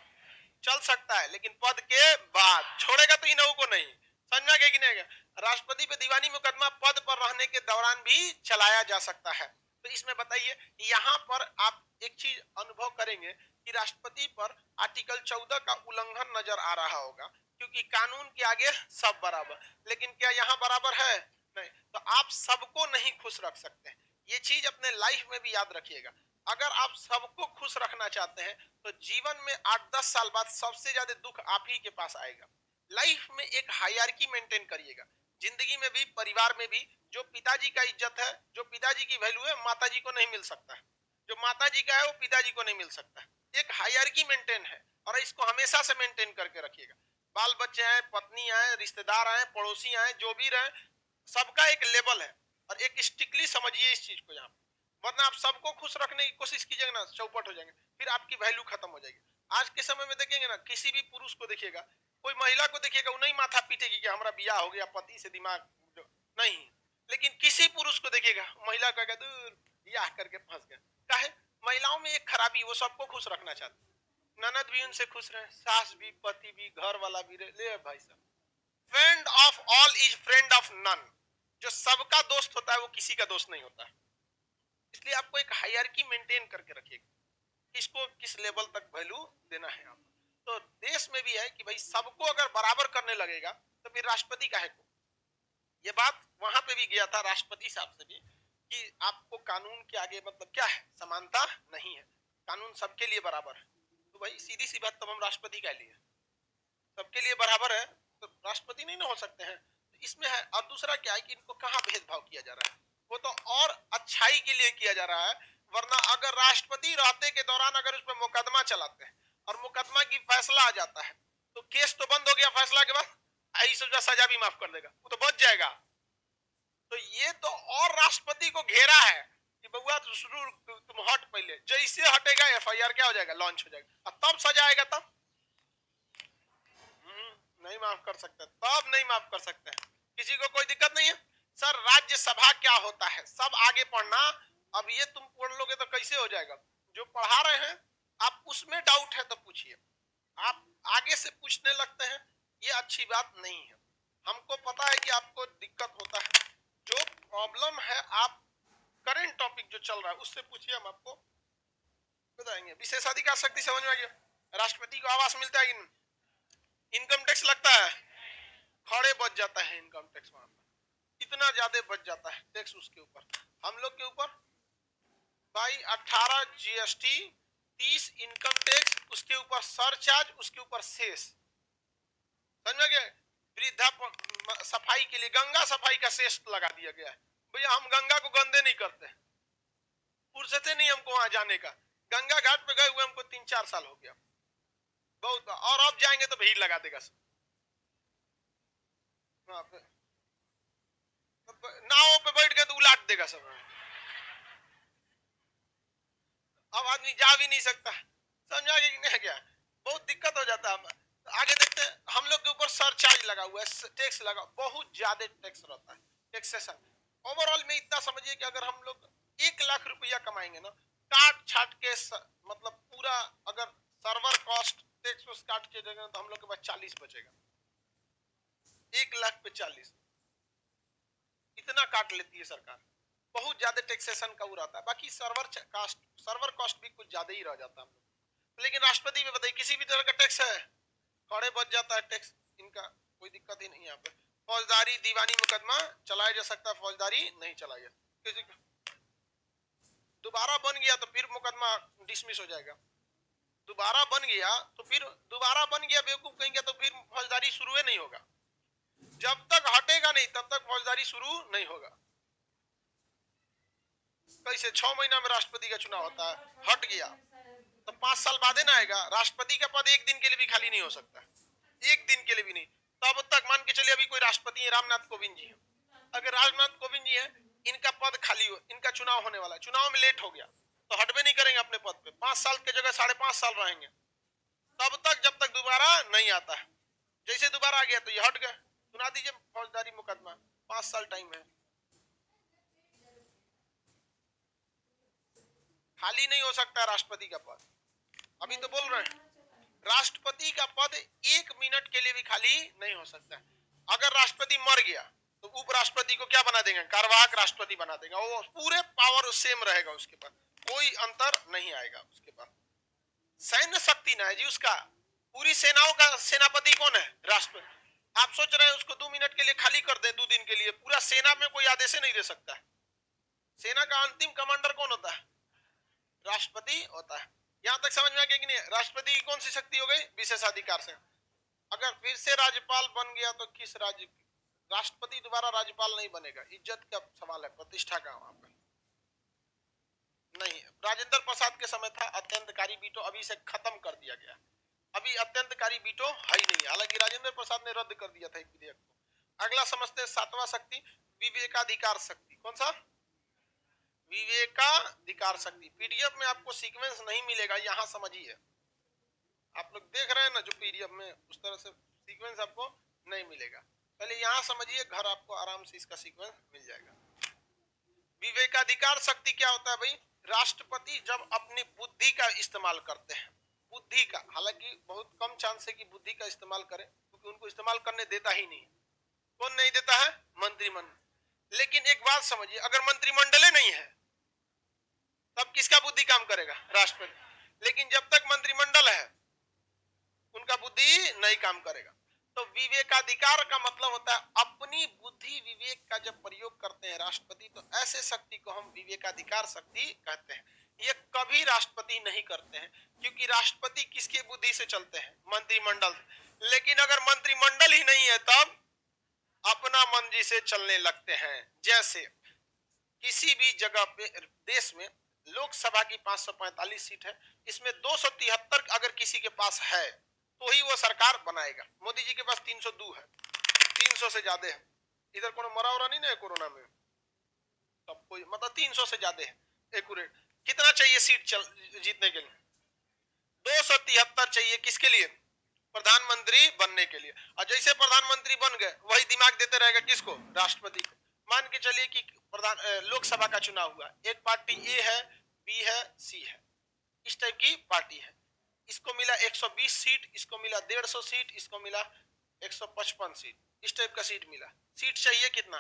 चल सकता है, लेकिन पद के बाद छोड़ेगा तो इन्हों को नहीं। समझ में गया कि नहीं? राष्ट्रपति पे दीवानी मुकदमा पद पर रहने के दौरान भी चलाया जा सकता है। तो इसमें बताइए यहाँ पर आप एक चीज अनुभव करेंगे कि राष्ट्रपति पर आर्टिकल 14 का उल्लंघन नजर आ रहा होगा, क्योंकि कानून के आगे सब बराबर। लेकिन क्या यहाँ बराबर है, नहीं। तो आप सबको नहीं खुश रख सकते, ये चीज अपने लाइफ में भी याद रखिएगा। अगर आप सबको खुश रखना चाहते हैं तो जीवन में 8-10 साल बाद सबसे ज्यादा दुख आप ही के पास आएगा। लाइफ में एक हायरार्की मेंटेन करिएगा, जिंदगी में भी, परिवार में भी। जो पिताजी का इज्जत है, जो पिताजी की वैल्यू है, माताजी को नहीं मिल सकता है। जो माताजी का है वो पिताजी को नहीं मिल सकता है। एक हायरार्की मेंटेन है और इसको हमेशा से मेंटेन करके रखिएगा। बाल बच्चे आए, पत्नी आए, रिश्तेदार आए, पड़ोसी आए, जो भी रहे, सबका एक लेवल है और एक स्ट्रिक्टली समझिए इस चीज को। यहाँ वरना आप सबको खुश रखने की कोशिश कीजिएगा ना, चौपट हो जाएंगे, फिर आपकी वैल्यू खत्म हो जाएगी। आज के समय में देखेंगे ना, किसी भी पुरुष को देखिएगा, कोई महिला को देखिएगा, वो नहीं माथा पीटेगी कि हमारा बियाह हो गया, पति से दिमाग नहीं। लेकिन किसी पुरुष को देखिएगा, महिला कहेगा दूर बियाह करके फंस गया। काहे? महिलाओं में एक खराबी, वो सबको खुश रखना चाहती, ननद भी उनसे खुश रहे, सास भी, पति भी, घर वाला भी रहे। ले भाई साहब, friend of all is friend of none. जो सबका दोस्त होता है वो किसी का दोस्त नहीं होता है। इसलिए आपको एक हायरार्की मेंटेन करके रखिएगा, किसको किस लेवल तक वैल्यू देना है आप। तो देश में भी है कि भाई सबको अगर बराबर करने लगेगा तो फिर राष्ट्रपति काहे को। ये बात वहां पे भी गया था राष्ट्रपति साहब से भी कि आपको कानून के आगे मतलब क्या है, समानता नहीं है, कानून सबके लिए बराबर है। तो भाई सीधी सी बात, तब हम राष्ट्रपति के लिए सबके लिए बराबर है तो राष्ट्रपति नहीं ना हो सकते हैं। तो इसमें है। और दूसरा क्या है कि इनको कहाँ भेदभाव किया जा रहा है, वो तो और अच्छाई के लिए किया जा रहा है। वरना अगर राष्ट्रपति रहते के दौरान अगर उस पर मुकदमा चलाते हैं और मुकदमा की फैसला आ जाता है तो केस तो बंद हो गया, फैसला के बाद आई सोचा सजा भी माफ कर देगा, वो तो बच जाएगा। तो ये तो और राष्ट्रपति को घेरा है कि बउआ तुम हट, पहले जैसे हटेगा एफआईआर क्या हो जाएगा, लॉन्च हो जाएगा, और तब सजा आएगा तब नहीं माफ कर सकते, तब नहीं माफ कर सकते हैं। किसी को कोई दिक्कत नहीं है। सर राज्यसभा क्या होता है सब आगे पढ़ना, अब ये तुम पढ़ लोगे तो कैसे हो जाएगा। जो पढ़ा रहे हैं आप उसमें डाउट है तो पूछिए, आप आगे से पूछने लगते हैं, ये अच्छी बात नहीं है। हमको पता है कि आपको दिक्कत होता है, जो प्रॉब्लम है आप करेंट टॉपिक जो चल रहा है उससे पूछिए, हम आपको बताएंगे। विशेषाधिकार शक्ति समझ में आ गया, राष्ट्रपति को आवास मिलता है कि नहीं, इनकम टैक्स लगता है, खड़े बच जाता है इनकम टैक्स, वहां पर इतना ज्यादा बच जाता है टैक्स उसके ऊपर। हम लोग के ऊपर भाई 18 जीएसटी, 30 इनकम टैक्स, उसके ऊपर सरचार्ज, उसके ऊपर शेष। समझ गए? वृद्धा सफाई के लिए गंगा सफाई का शेष लगा दिया गया है। भैया हम गंगा को गंदे नहीं करते, फुर्सते नहीं हमको वहां जाने का। गंगा घाट पे गए हुए हमको 3-4 साल हो गया बहुत, और अब जाएंगे तो भीड़ लगा देगा सब वहां पे, नाव पे बैठ गए तो उलाट देगा सब। अब आदमी जा भी नहीं सकता, समझा कि नहीं क्या, बहुत दिक्कत हो जाता है। आगे देखते हैं, हम लोग के ऊपर सरचार्ज लगा हुआ है, टैक्स लगा, बहुत ज्यादा टैक्स रहता है, टैक्सेशन। ओवरऑल में इतना समझिए कि अगर हम लोग 1 लाख रुपया कमाएंगे ना, काट छाट के मतलब पूरा, अगर सर्वर कॉस्ट टैक्स काट के देंगे तो हम लोग के पास 40 बचेगा। 1 लाख पे 40, इतना काट लेती है सरकार, बहुत ज्यादा टैक्सेशन का वो रहता है। बाकी सर्वर कॉस्ट भी कुछ ज्यादा ही रह जाता है हम लोग। लेकिन राष्ट्रपति में बताइए किसी भी तरह का टैक्स है, खड़े बच जाता है टैक्स, इनका कोई दिक्कत ही नहीं है यहाँ पे। फौजदारी दीवानी मुकदमा चलाया जा सकता है, फौजदारी नहीं चलाया जा। दोबारा बन गया तो फिर मुकदमा डिसमिस हो जाएगा, दोबारा बन गया तो फिर दोबारा बन गया बेवकूफ कहेंगे तो फिर फौजदारी शुरू नहीं होगा, जब तक हटेगा नहीं तब तक फौजदारी शुरू नहीं होगा। कैसे 6 महीना में राष्ट्रपति का चुनाव होता है, हट गया तो 5 साल बाद ना आएगा। राष्ट्रपति का पद एक दिन के लिए भी खाली नहीं हो सकता, एक दिन के लिए भी नहीं। तब तक मान के चलिए अभी कोई राष्ट्रपति है, रामनाथ कोविंद जी, अगर रामनाथ कोविंद जी है, इनका पद खाली हो, इनका चुनाव होने वाला है, चुनाव में लेट हो गया तो हटवे नहीं करेंगे अपने पद पे, 5 साल की जगह 5.5 साल रहेंगे, तब तक जब तक दोबारा नहीं आता है। जैसे दोबारा आ गया तो ये हट गए, सुना दीजिए फौजदारी मुकदमा, 5 साल टाइम है, खाली नहीं हो सकता राष्ट्रपति का पद। अभी तो बोल रहे हैं राष्ट्रपति का पद 1 मिनट के लिए भी खाली नहीं हो सकता। अगर राष्ट्रपति मर गया तो उपराष्ट्रपति को क्या बना देंगे, कार्यवाहक राष्ट्रपति बना देंगे, वो पूरे पावर सेम रहेगा उसके पास, कोई अंतर नहीं आएगा उसके पास। सैन्य शक्ति ना है जी उसका, पूरी सेनाओं का सेनापति कौन है, राष्ट्रपति। आप सोच रहे हैं उसको 2 मिनट के लिए खाली कर दे, 2 दिन के लिए, पूरा सेना में कोई आदेश नहीं दे सकता है। सेना का अंतिम कमांडर कौन होता है, राष्ट्रपति होता है। यहां तक समझ में आ गया कि नहीं? राष्ट्रपति की कौन सी शक्ति हो गई, विशेषाधिकार से। अगर फिर से राज्यपाल बन गया तो किस राज्य, राष्ट्रपति दोबारा राज्यपाल नहीं बनेगा, इज्जत का सवाल है, प्रतिष्ठा का वहां पर नहीं। राजेंद्र प्रसाद के समय था अत्यंतकारी वीटो, अभी से खत्म कर दिया गया, अभी अत्यंतकारी वीटो है ही नहीं, हालांकि राजेंद्र प्रसाद ने रद्द कर दिया था एक विधेयक को। अगला समझते हैं 7वां शक्ति, विवेकाधिकार शक्ति। कौन सा, विवेकाधिकार शक्ति। पीडीएफ में आपको सीक्वेंस नहीं मिलेगा, यहां समझिए, आप लोग देख रहे हैं ना जो पीडीएफ में, उस तरह से सीक्वेंस आपको नहीं मिलेगा, पहले यहां समझिए, घर आपको आराम से इसका सीक्वेंस मिल जाएगा। विवेकाधिकार शक्ति क्या होता है भाई, राष्ट्रपति जब अपनी बुद्धि का इस्तेमाल करते हैं, बुद्धि का, हालांकि बहुत कम चांस है कि बुद्धि का इस्तेमाल करें, क्योंकि उनको इस्तेमाल करने देता ही नहीं। कौन नहीं देता है, मंत्रिमंडल। लेकिन एक बात समझिए, अगर मंत्रिमंडल नहीं है तब किसका बुद्धि काम करेगा, राष्ट्रपति। लेकिन जब तक मंत्रिमंडल है उनका बुद्धि नहीं काम करेगा। तो विवेकाधिकार का मतलब होता है अपनी बुद्धि विवेक का जब प्रयोग करते हैं राष्ट्रपति, तो ऐसे शक्ति को हम विवेकाधिकार शक्ति कहते हैं। ये कभी राष्ट्रपति नहीं करते हैं, क्योंकि राष्ट्रपति किसके बुद्धि से चलते हैं, मंत्रिमंडल। लेकिन अगर मंत्रिमंडल ही नहीं है तब अपना मर्जी से चलने लगते हैं। जैसे किसी भी जगह पे देश में लोकसभा की 545 सीट है, इसमें 273 अगर किसी के पास है तो ही वो सरकार बनाएगा। मोदी जी के पास 302 है, 300 से ज्यादा है। इधर कोनो मरा उरा नहीं ना कोरोना में, तब कोई मतलब 300 से ज्यादा है एक्यूरेट। कितना चाहिए सीट जीतने के लिए, 273 चाहिए, किसके लिए, प्रधानमंत्री बनने के लिए। और जैसे प्रधानमंत्री बन गए वही दिमाग देते रहेगा किसको, राष्ट्रपति को। मान के चलिए कि प्रधान लोकसभा का चुनाव हुआ, एक पार्टी ए है, बी है, सी है, इस टाइप की पार्टी है, इसको मिला 120 सीट, इसको मिला 150 सीट, इसको मिला 155 सीट, इस टाइप का सीट मिला। सीट चाहिए कितना,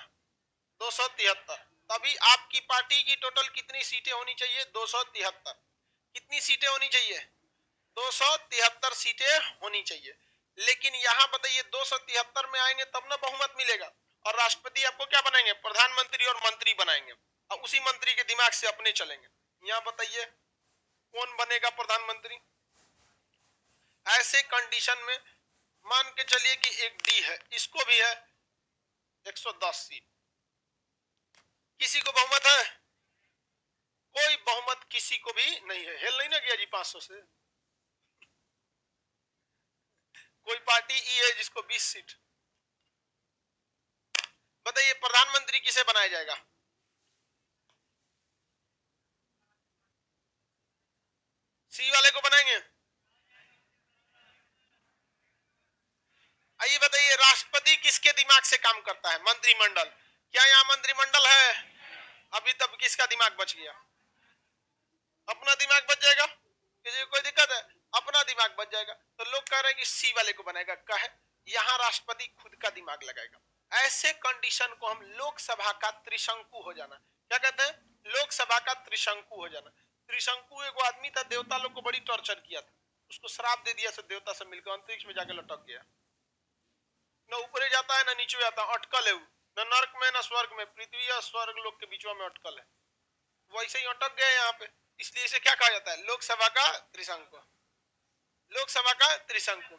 273। तभी आपकी पार्टी की टोटल कितनी सीटें होनी चाहिए, 273। कितनी सीटें होनी चाहिए, 273 सीटें होनी चाहिए। लेकिन यहां बताइए 273 में आएंगे तब ना बहुमत मिलेगा, और राष्ट्रपति आपको क्या बनाएंगे, प्रधानमंत्री और मंत्री बनाएंगे, और उसी मंत्री के दिमाग से अपने चलेंगे। यहां बताइए कौन बनेगा प्रधानमंत्री। ऐसे कंडीशन में मान के चलिए कि एक डी है, इसको भी है 110 सीट, किसी को बहुमत है, कोई बहुमत किसी को भी नहीं है, हिल नहीं ना गया जी 500 से। कोई पार्टी ई है जिसको 20 सीट। बताइए प्रधानमंत्री किसे बनाया जाएगा, सी वाले को बनाएंगे। आइए बताइए राष्ट्रपति किसके दिमाग से काम करता है, मंत्रिमंडल। क्या यहाँ मंत्रिमंडल है, अभी तब किसका दिमाग बच गया, अपना दिमाग बच जाएगा, किसी को कोई दिक्कत है, अपना दिमाग बच जाएगा। तो लोग कह रहे हैं कि सी वाले को बनाएगा, कहे यहाँ राष्ट्रपति खुद का दिमाग लगाएगा। ऐसे कंडीशन को हम लोकसभा का त्रिशंकु हो जाना, क्या कहते हैं, लोकसभा का त्रिशंकु हो जाना। त्रिशंकु एक आदमी था, देवता लोग को बड़ी टॉर्चर किया था, उसको श्राप दे दिया, देवता से मिलकर अंतरिक्ष में जाके लटक गया। न ऊपरे जाता है न नीचे जाता है, अटकल है, न नर्क में न स्वर्ग में, पृथ्वी और स्वर्ग लोक के बीच में अटकल है, वैसे ही अटक गए यहाँ पे। इसलिए इसे क्या कहा जाता है? लोकसभा का त्रिशंकु, लोकसभा का त्रिशंकु।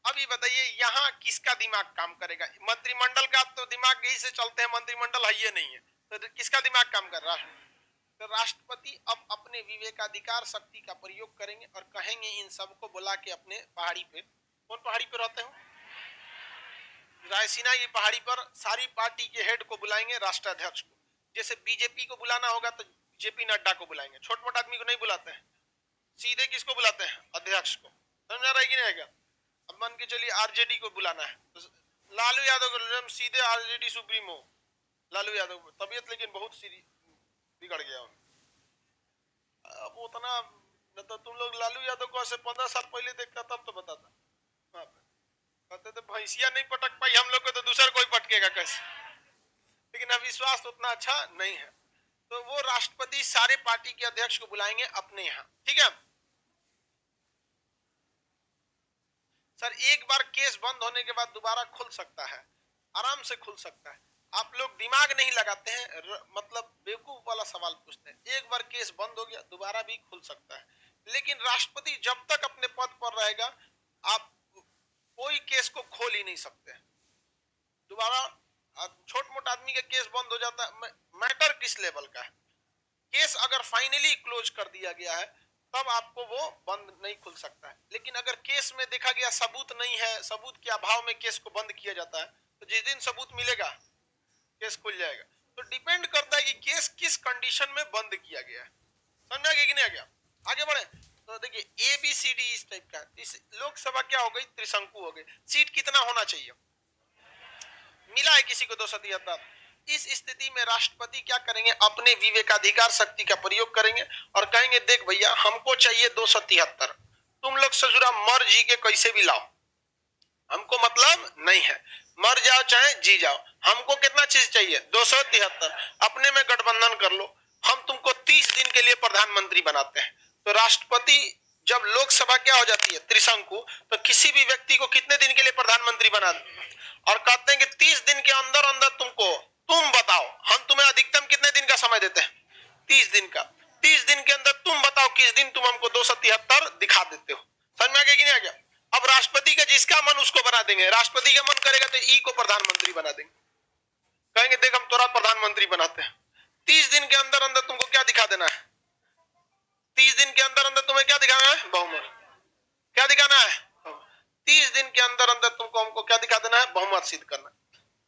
अब ये बताइए यहाँ किसका दिमाग काम करेगा? मंत्रिमंडल का तो दिमाग यही से चलते हैं, मंत्रिमंडल है ये नहीं है, तो किसका दिमाग काम कर रहा है? तो राष्ट्रपति अब अपने विवेकाधिकार शक्ति का प्रयोग करेंगे और कहेंगे इन सबको बुला के अपने पहाड़ी पे, कौन पहाड़ी पे रहते हो? रायसीना, ये पहाड़ी पर सारी पार्टी के हेड को बुलाएंगे, राष्ट्राध्यक्ष को। जैसे बीजेपी को बुलाना होगा तो जेपी नड्डा को बुलाएंगे, छोट मोट आदमी को नहीं बुलाते हैं, सीधे किसको बुलाते हैं? अध्यक्ष को। समझ आ रहा है कि नहीं आएगा? अब मान के चलिए आरजेडी को बुलाना है तो लालू यादव को सीधे, आरजेडी सुप्रीमो लालू यादव, तबियत लेकिन बहुत सीरी बिगड़ गया उनका। अब उतना न तो तुम लोग लालू यादव को ऐसे 15 साल पहले देखता तब तो बताता, कहते तो भैंसिया नहीं पटक पाई हम लोग को तो दूसरा कोई पटकेगा कैसे, लेकिन अब विश्वास तो उतना अच्छा नहीं है। तो वो राष्ट्रपति सारे पार्टी के अध्यक्ष को बुलाएंगे अपने यहाँ, ठीक है सर। एक बार केस बंद होने के बाद दोबारा खुल सकता है, आराम से खुल सकता है। आप लोग दिमाग नहीं लगाते हैं, मतलब बेवकूफ वाला सवाल पूछते हैं। एक बार केस बंद हो गया दोबारा भी खुल सकता है, लेकिन राष्ट्रपति जब तक अपने पद पर रहेगा आप कोई केस को खोल ही नहीं सकते दोबारा। छोट मोट आदमी का केस बंद हो जाता है, मैटर किस लेवल का है? केस अगर फाइनली क्लोज कर दिया गया है तब आपको वो बंद नहीं खुल सकता है, लेकिन अगर केस में देखा गया सबूत नहीं है, सबूत के अभाव में केस को बंद किया जाता है, तो जिस दिन सबूत मिलेगा केस खुल जाएगा। तो डिपेंड करता है कि केस किस कंडीशन में बंद किया गया है। समझा गया कि नहीं आ गया? आगे बढ़े तो देखिए ABCD इस टाइप का, इस लोकसभा क्या हो गई? त्रिशंकु हो गई। सीट कितना होना चाहिए? मिला है किसी को 273। इस स्थिति में राष्ट्रपति क्या करेंगे? अपने विवेकाधिकार शक्ति का प्रयोग करेंगे और कहेंगे देख भैया हमको चाहिए 273, तुम लोग ससुरा मर जी के कैसे भी लाओ, हमको मतलब नहीं है, मर जाओ चाहे जी जाओ, हमको कितना चीज चाहिए? 273। अपने में गठबंधन कर लो, हम तुमको 30 दिन के लिए प्रधानमंत्री बनाते हैं। तो राष्ट्रपति जब लोकसभा क्या हो जाती है? त्रिशंकु, तो किसी भी व्यक्ति को कितने दिन के लिए प्रधानमंत्री बना और कहते हैं कि 30 दिन के अंदर अंदर तुम बताओ, हम तुम्हें अधिकतम कितने दिन का समय देते हैं? 30 दिन का। 30 दिन के अंदर तुम बताओ किस दिन तुम हमको 273 दिखा देते हो। समझ में आ गया कि नहीं आ गया? अब राष्ट्रपति का जिसका मन उसको बना देंगे। राष्ट्रपति का मन करेगा तो ई को प्रधानमंत्री बना देंगे, कहेंगे देख हम तोरा प्रधानमंत्री बनाते हैं। 30 दिन के अंदर अंदर तुमको क्या दिखा देना है? 30 दिन के अंदर अंदर तुम्हें क्या दिखाना है? बहुमत। क्या दिखाना है? 30 दिन के अंदर अंदर तुमको हमको क्या दिखा देना है? बहुमत सिद्ध करना।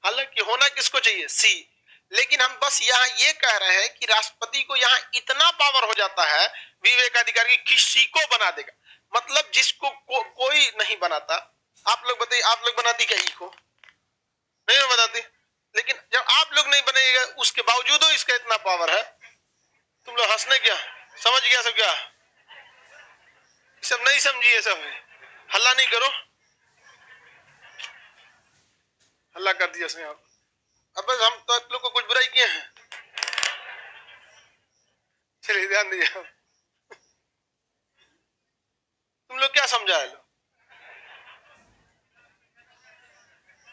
हालांकि होना किसको चाहिए? सी। लेकिन हम बस यहाँ ये कह रहे हैं कि राष्ट्रपति को यहाँ इतना पावर हो जाता है विवेकाधिकार की, किसी को बना देगा, मतलब जिसको कोई नहीं बनाता। आप लोग बताइए, आप लोग बनाती क्या ई को? नहीं बताती। लेकिन जब आप लोग नहीं बनेगा उसके बावजूद इसका इतना पावर है। तुम लोग हंसने क्या? समझ गया सब क्या? सब नहीं समझिए, सब हल्ला नहीं करो, हल्ला कर दिया उसने आप। अब बस हम तो आप लोग को कुछ बुराई किए हैं? चलिए ध्यान दीजिए, तुम लोग क्या समझा है?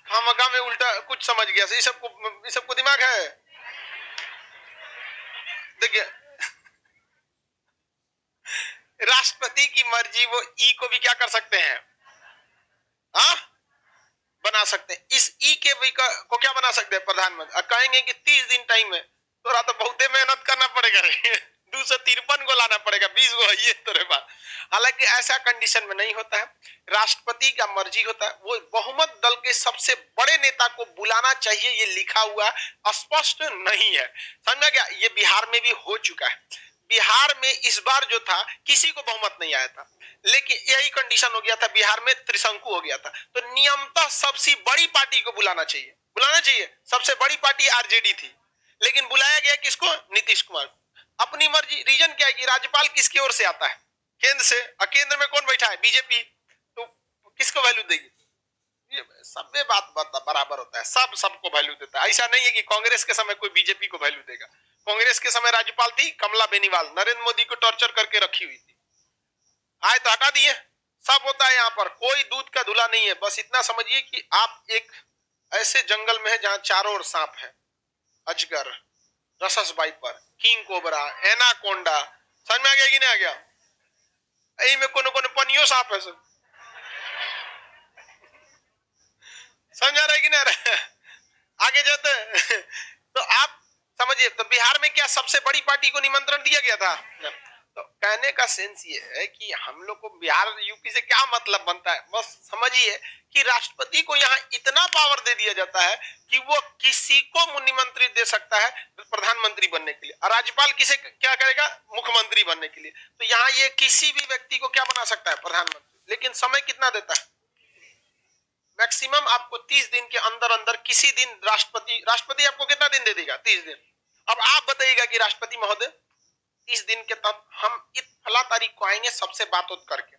खामखा में उल्टा कुछ समझ गया। ये सबको दिमाग है। देखिए राष्ट्रपति की मर्जी, वो ई को भी क्या कर सकते हैं? हाँ बना सकते हैं। इस ई के भी को क्या बना सकते हैं? प्रधानमंत्री। कहेंगे कि 30 दिन टाइम है, तो तो बहुत मेहनत करना पड़ेगा रे 253 को लाना पड़ेगा, 20 को ये तेरे पास। हालांकि ऐसा कंडीशन में नहीं होता है, राष्ट्रपति का मर्जी होता है। वो बहुमत दल के सबसे बड़े नेता को बुलाना चाहिए, ये लिखा हुआ स्पष्ट नहीं है। समझा क्या? ये बिहार में भी हो चुका है। बिहार में इस बार जो था किसी को बहुमत नहीं आया था, लेकिन यही कंडीशन हो गया था, बिहार में त्रिशंकु हो गया था। तो नियमतः सबसे बड़ी पार्टी को बुलाना चाहिए, बुलाना चाहिए। सबसे बड़ी पार्टी आरजेडी थी, लेकिन बुलाया गया किसको? नीतीश कुमार। अपनी मर्जी। रीजन क्या है कि राज्यपाल किसकी ओर से आता है? केंद्र से। और केंद्र में कौन बैठा है? बीजेपी। तो किसको वैल्यू देगी? ये सब में बात बराबर होता है, सब सबको वैल्यू देता है। ऐसा नहीं है कि कांग्रेस के समय कोई बीजेपी को वैल्यू देगा। कांग्रेस के समय राज्यपाल थी कमला बेनीवाल, नरेंद्र मोदी को टॉर्चर करके रखी हुई थी, आए तो हटा दिए। सब होता है यहाँ पर, कोई दूध का धुला नहीं है। बस इतना समझिए कि आप एक ऐसे जंगल में है जहां चारों ओर सांप है, अजगर, रसस वाइपर, किंग कोबरा, एनाकोंडा, समझ में आ गया कि नहीं आ गया? यही में कोनो कोनो पनियो सांप है सब, समझ आ रहा है कि नहीं आ रहा है? आगे जाते हैं तो आप समझिए, तो बिहार में क्या सबसे बड़ी पार्टी को निमंत्रण दिया गया था? तो कहने का सेंस ये है कि हम लोग को बिहार यूपी से क्या मतलब बनता है, बस समझिए कि राष्ट्रपति को यहाँ इतना पावर दे दिया जाता है कि वो किसी को निमंत्रित दे सकता है प्रधानमंत्री बनने के लिए, और राज्यपाल किसे क्या करेगा? मुख्यमंत्री बनने के लिए। तो यहाँ ये किसी भी व्यक्ति को क्या बना सकता है? प्रधानमंत्री। लेकिन समय कितना देता है? मैक्सिमम आपको 30 दिन के अंदर अंदर किसी दिन राष्ट्रपति आपको कितना दिन दे देगा? 30 दिन। अब आप बताइएगा कि राष्ट्रपति महोदय 30 दिन के तब हम इस फला तारीख को आएंगे सबसे बात करके।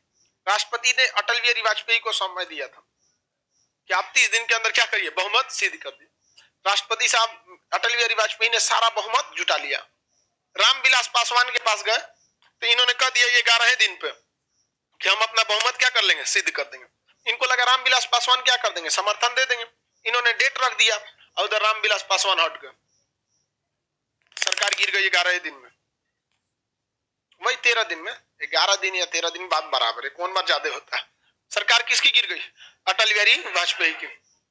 राष्ट्रपति ने अटल बिहारी वाजपेयी को समय दिया था कि आप 30 दिन के अंदर क्या करिए? बहुमत सिद्ध कर दिए। राष्ट्रपति साहब अटल बिहारी वाजपेयी ने सारा बहुमत जुटा लिया। रामविलास पासवान के पास गए तो इन्होंने कह दिया 11 दिन पे कि हम अपना बहुमत क्या कर लेंगे? सिद्ध कर देंगे। इनको लगा रामविलास पासवान क्या कर देंगे? समर्थन दे देंगे। इन्होंने डेट रख दिया और उधर रामविलास पासवान हट गए, सरकार गिर गई 11 दिन में। वही 13 दिन में, 11 दिन या 13 दिन बाद बराबर है, कौन बार ज्यादा होता है। सरकार किसकी गिर गई? अटल बिहारी वाजपेयी की।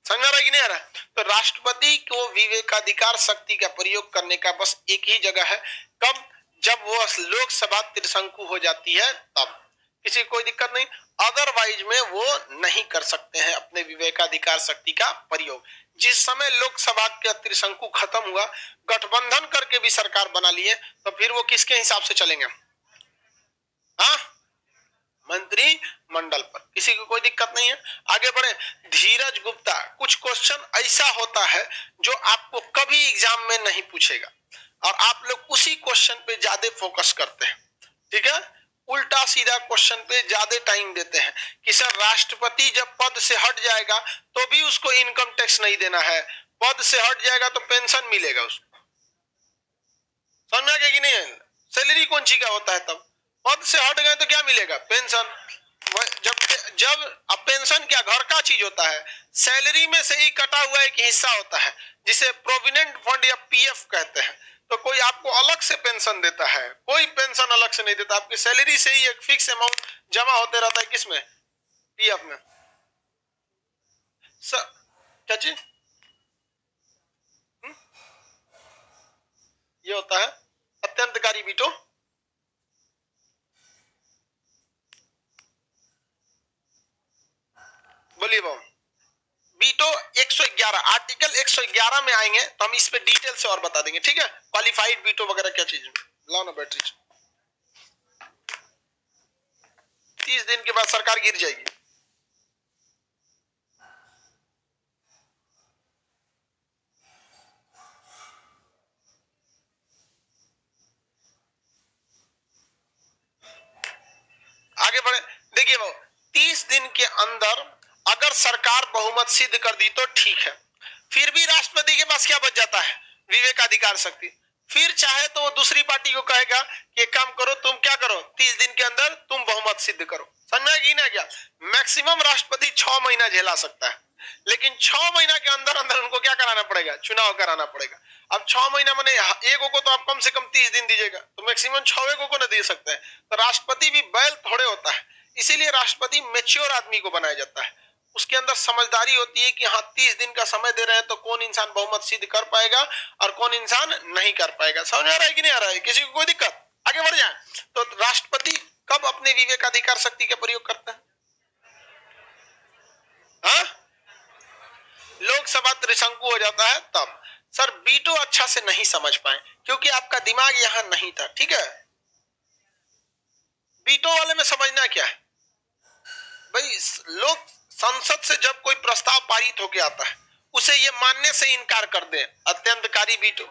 समझ आ रहा है कि नहीं आ रहा? तो राष्ट्रपति को विवेकाधिकार शक्ति का प्रयोग करने का बस एक ही जगह है, कब? जब वो लोकसभा त्रिशंकु हो जाती है तब। किसी कोई दिक्कत नहीं, अदरवाइज में वो नहीं कर सकते हैं अपने विवेकाधिकार शक्ति का प्रयोग। जिस समय लोकसभा का त्रिशंकु खत्म हुआ, गठबंधन करके भी सरकार बना लिए, तो फिर वो किसके हिसाब से चलेंगे? हाँ, मंत्री मंडल पर। किसी को कोई दिक्कत नहीं है, आगे बढ़े। धीरज गुप्ता, कुछ क्वेश्चन ऐसा होता है जो आपको कभी एग्जाम में नहीं पूछेगा और आप लोग उसी क्वेश्चन पे ज्यादा फोकस करते हैं, ठीक है? उल्टा सीधा क्वेश्चन पे ज्यादा टाइम देते हैं कि सर राष्ट्रपति जब पद से हट जाएगा तो भी उसको इनकम टैक्स नहीं देना है, पद से हट जाएगा तो पेंशन मिलेगा उसको। समझ में आ गया कि नहीं? सैलरी कौन सी का होता है तब? पद से हट गए तो क्या मिलेगा? पेंशन। जब जब अब पेंशन क्या घर का चीज होता है? सैलरी में से ही कटा हुआ एक हिस्सा होता है जिसे प्रोविडेंट फंड या पीएफ कहते हैं। तो कोई आपको अलग से पेंशन देता है? कोई पेंशन अलग से नहीं देता, आपकी सैलरी से ही एक फिक्स अमाउंट जमा होते रहता है। किसमें? पीएफ में। क्या चीज ये होता है? अत्यंतकारी बीटो। बोलिए बाबू। बीटो 111 आर्टिकल 111 में आएंगे तो हम इस पे डिटेल से और बता देंगे, ठीक है? क्वालिफाइड बीटो वगैरह क्या चीज है। लाओ ना बैटरी। 30 दिन के बाद सरकार गिर जाएगी। आगे बढ़े, देखिए वो 30 दिन के अंदर अगर सरकार बहुमत सिद्ध कर दी तो ठीक है, फिर भी राष्ट्रपति के पास क्या बच जाता है? विवेकाधिकार शक्ति। फिर चाहे तो वो दूसरी पार्टी को कहेगा कि एक काम करो, तुम क्या करो, 30 दिन के अंदर तुम बहुमत सिद्ध करो। समझ में ना क्या? मैक्सिमम राष्ट्रपति 6 महीना झेला सकता है, लेकिन 6 महीना के अंदर अंदर उनको क्या कराना पड़ेगा? चुनाव कराना पड़ेगा। अब 6 महीना मैंने एक को तो आप कम से कम 30 दिन दीजिएगा, तो मैक्सिमम 6 को ना दे सकते हैं। तो राष्ट्रपति भी बैल थोड़े होता है, इसीलिए राष्ट्रपति मेच्योर आदमी को बनाया जाता है। उसके अंदर समझदारी होती है कि हाँ 30 दिन का समय दे रहे हैं तो कौन इंसान बहुमत सिद्ध कर पाएगा और कौन इंसान नहीं कर पाएगा। समझ आ रहा है कि नहीं आ रहा है? किसी को कोई दिक्कत? आगे बढ़ जाए। तो राष्ट्रपति कब अपने विवेकाधिकार शक्ति का प्रयोग करते हैं? हाँ, लोकसभा त्रिशंकु हो जाता है तब। सर बीटो अच्छा से नहीं समझ पाए क्योंकि आपका दिमाग यहां नहीं था, ठीक है? बीटो वाले में समझना क्या है भाई? लोग संसद से जब कोई प्रस्ताव पारित होके आता है उसे ये मानने से इनकार कर दें अत्यंतकारी बीटो,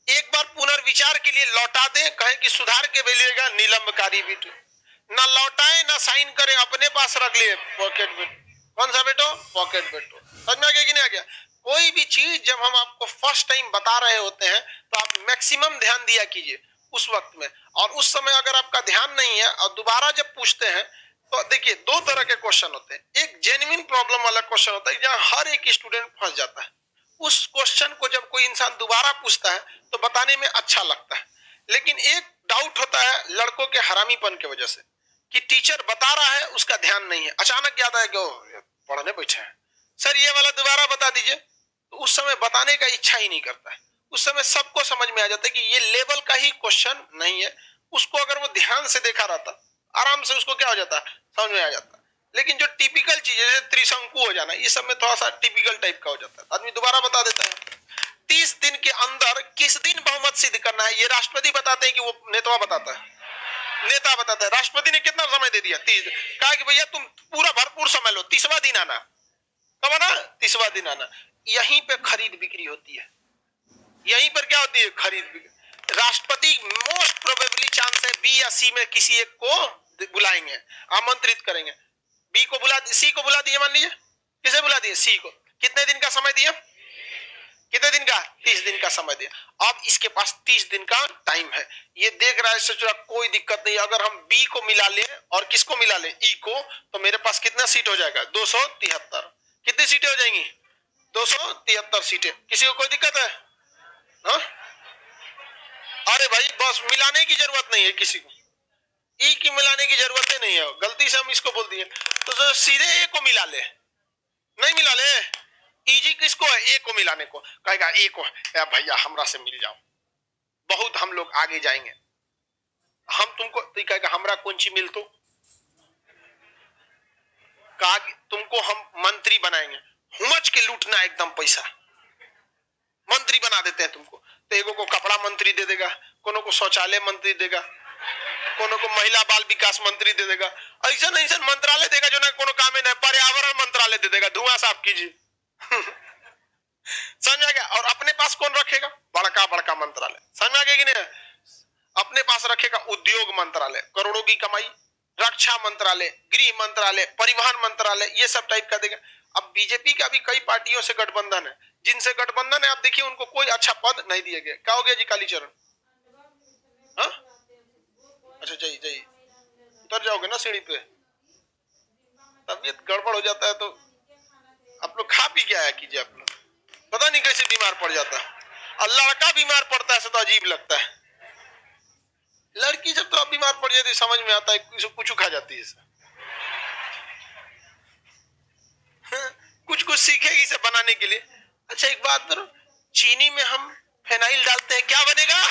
एक बार पुनर्विचार के लिए लौटा दें, कहें कि सुधार के मिलेगा निलंबकारी बीटो, ना लौटाए ना साइन करें, अपने पास रख लिए पॉकेट बीटो। कौन सा बेटो? पॉकेट बेटो। समझ में आ गया कि नहीं आ गया? कोई भी चीज जब हम आपको फर्स्ट टाइम बता रहे होते हैं तो आप मैक्सिमम ध्यान दिया कीजिए उस वक्त में, और उस समय अगर आपका ध्यान नहीं है और दोबारा जब पूछते हैं तो देखिए दो तरह के क्वेश्चन होते हैं, एक जेन्युइन प्रॉब्लम वाला क्वेश्चन होता है जहां हर एक स्टूडेंट फंस जाता है। उस क्वेश्चन को जब कोई इंसान दोबारा पूछता है तो बताने में अच्छा लगता है, लेकिन एक डाउट होता है लड़कों के हरामीपन की वजह से कि टीचर बता रहा है उसका ध्यान नहीं है, अचानक याद आया कि पढ़ने बैठे हैं, सर ये वाला दोबारा बता दीजिए, तो उस समय बताने का इच्छा ही नहीं करता है। उस समय सबको समझ में आ जाता है कि ये लेवल का ही क्वेश्चन नहीं है। उसको अगर वो ध्यान से देखा रहता आराम से उसको क्या हो जाता समझ में आ जाता। लेकिन जो टिपिकल चीज है जैसे त्रिशंकु हो जाना, ये सब में थोड़ा सा टिपिकल टाइप का हो जाता है, आदमी दोबारा बता देता है। 30 दिन के अंदर किस दिन बहुमत सिद्ध करना है ये राष्ट्रपति बताते हैं कि वो नेता बताता है? नेता बताता है। राष्ट्रपति ने कितना समय दे दिया? 30। कहा कि भैया तुम पूरा भरपूर समय लो, 30वां दिन आना। कब आना? 30वां दिन आना। यहीं पे खरीद बिक्री होती है। यहीं पर क्या होती है? खरीद बिक्री। राष्ट्रपति मोस्ट प्रोबेबली चांस है बी या सी में किसी एक को बुलाएंगे, आमंत्रित करेंगे। बी को बुला, सी को बुला दिए, मान लीजिए किसे बुला दिए? सी को। कितने दिन का समय दिया? कितने दिन का? 30 दिन का समय दिया। अब इसके पास 30 दिन का टाइम है। ये देख रहा है, सोच रहा कोई दिक्कत नहीं, अगर हम बी को मिला ले और किसको मिला ले? ई को, तो मेरे पास कितना सीट हो जाएगा? 273। कितनी सीटें हो जाएंगी? 273 सीटें। किसी को कोई दिक्कत है? हा? अरे भाई बस मिलाने की जरूरत नहीं है किसी को, ई की मिलाने की जरूरत ही नहीं है। गलती से हम इसको बोल दिए तो सीधे ए को मिला ले। नहीं मिला ले, इजी किसको है? ए को मिलाने को। कहेगा ए को, भैया हमरा से मिल जाओ, बहुत हम लोग आगे जाएंगे। हम तुमको, तो कहेगा हमरा कौन सी मिल, तो कहा तुमको हम मंत्री बनाएंगे, हुमच के लूटना एकदम पैसा, मंत्री बना देते हैं तुमको। तो एगो को कपड़ा मंत्री दे देगा, कोनो को शौचालय मंत्री देगा, कोनो को महिला बाल विकास मंत्री दे देगा, ऐसा ऐसा मंत्रालय देगा जो ना कोनो काम है। पर्यावरण मंत्रालय दे देगा, धुआं साफ कीजिए। समझ आ गया? और अपने पास कौन रखेगा? बड़का बड़का मंत्रालय। समझ में आ गया कि नहीं? अपने पास रखेगा उद्योग मंत्रालय, करोड़ों की कमाई, रक्षा मंत्रालय, गृह मंत्रालय, परिवहन मंत्रालय, ये सब टाइप का देगा। अब बीजेपी का भी कई पार्टियों से गठबंधन है, जिनसे गठबंधन है आप देखिए उनको कोई अच्छा पद नहीं दिए गए। क्या हो गया जी कालीचरण? अच्छा जाइए जाइए, उतर जाओगे ना सीढ़ी पे, तबीयत गड़बड़ हो जाता है तो आप लोग खा पी के आया कीजिए। आप लोग पता नहीं कैसे बीमार पड़ जाता है, और लड़का बीमार पड़ता है तो अजीब लगता है। लड़की जब तो आप बीमार पड़ जाती है समझ में आता है, कुछ खा जाती है। कुछ कुछ सीखेगी इसे बनाने के लिए। अच्छा एक बात करो, चीनी में हम फेनाइल डालते हैं, क्या बनेगा?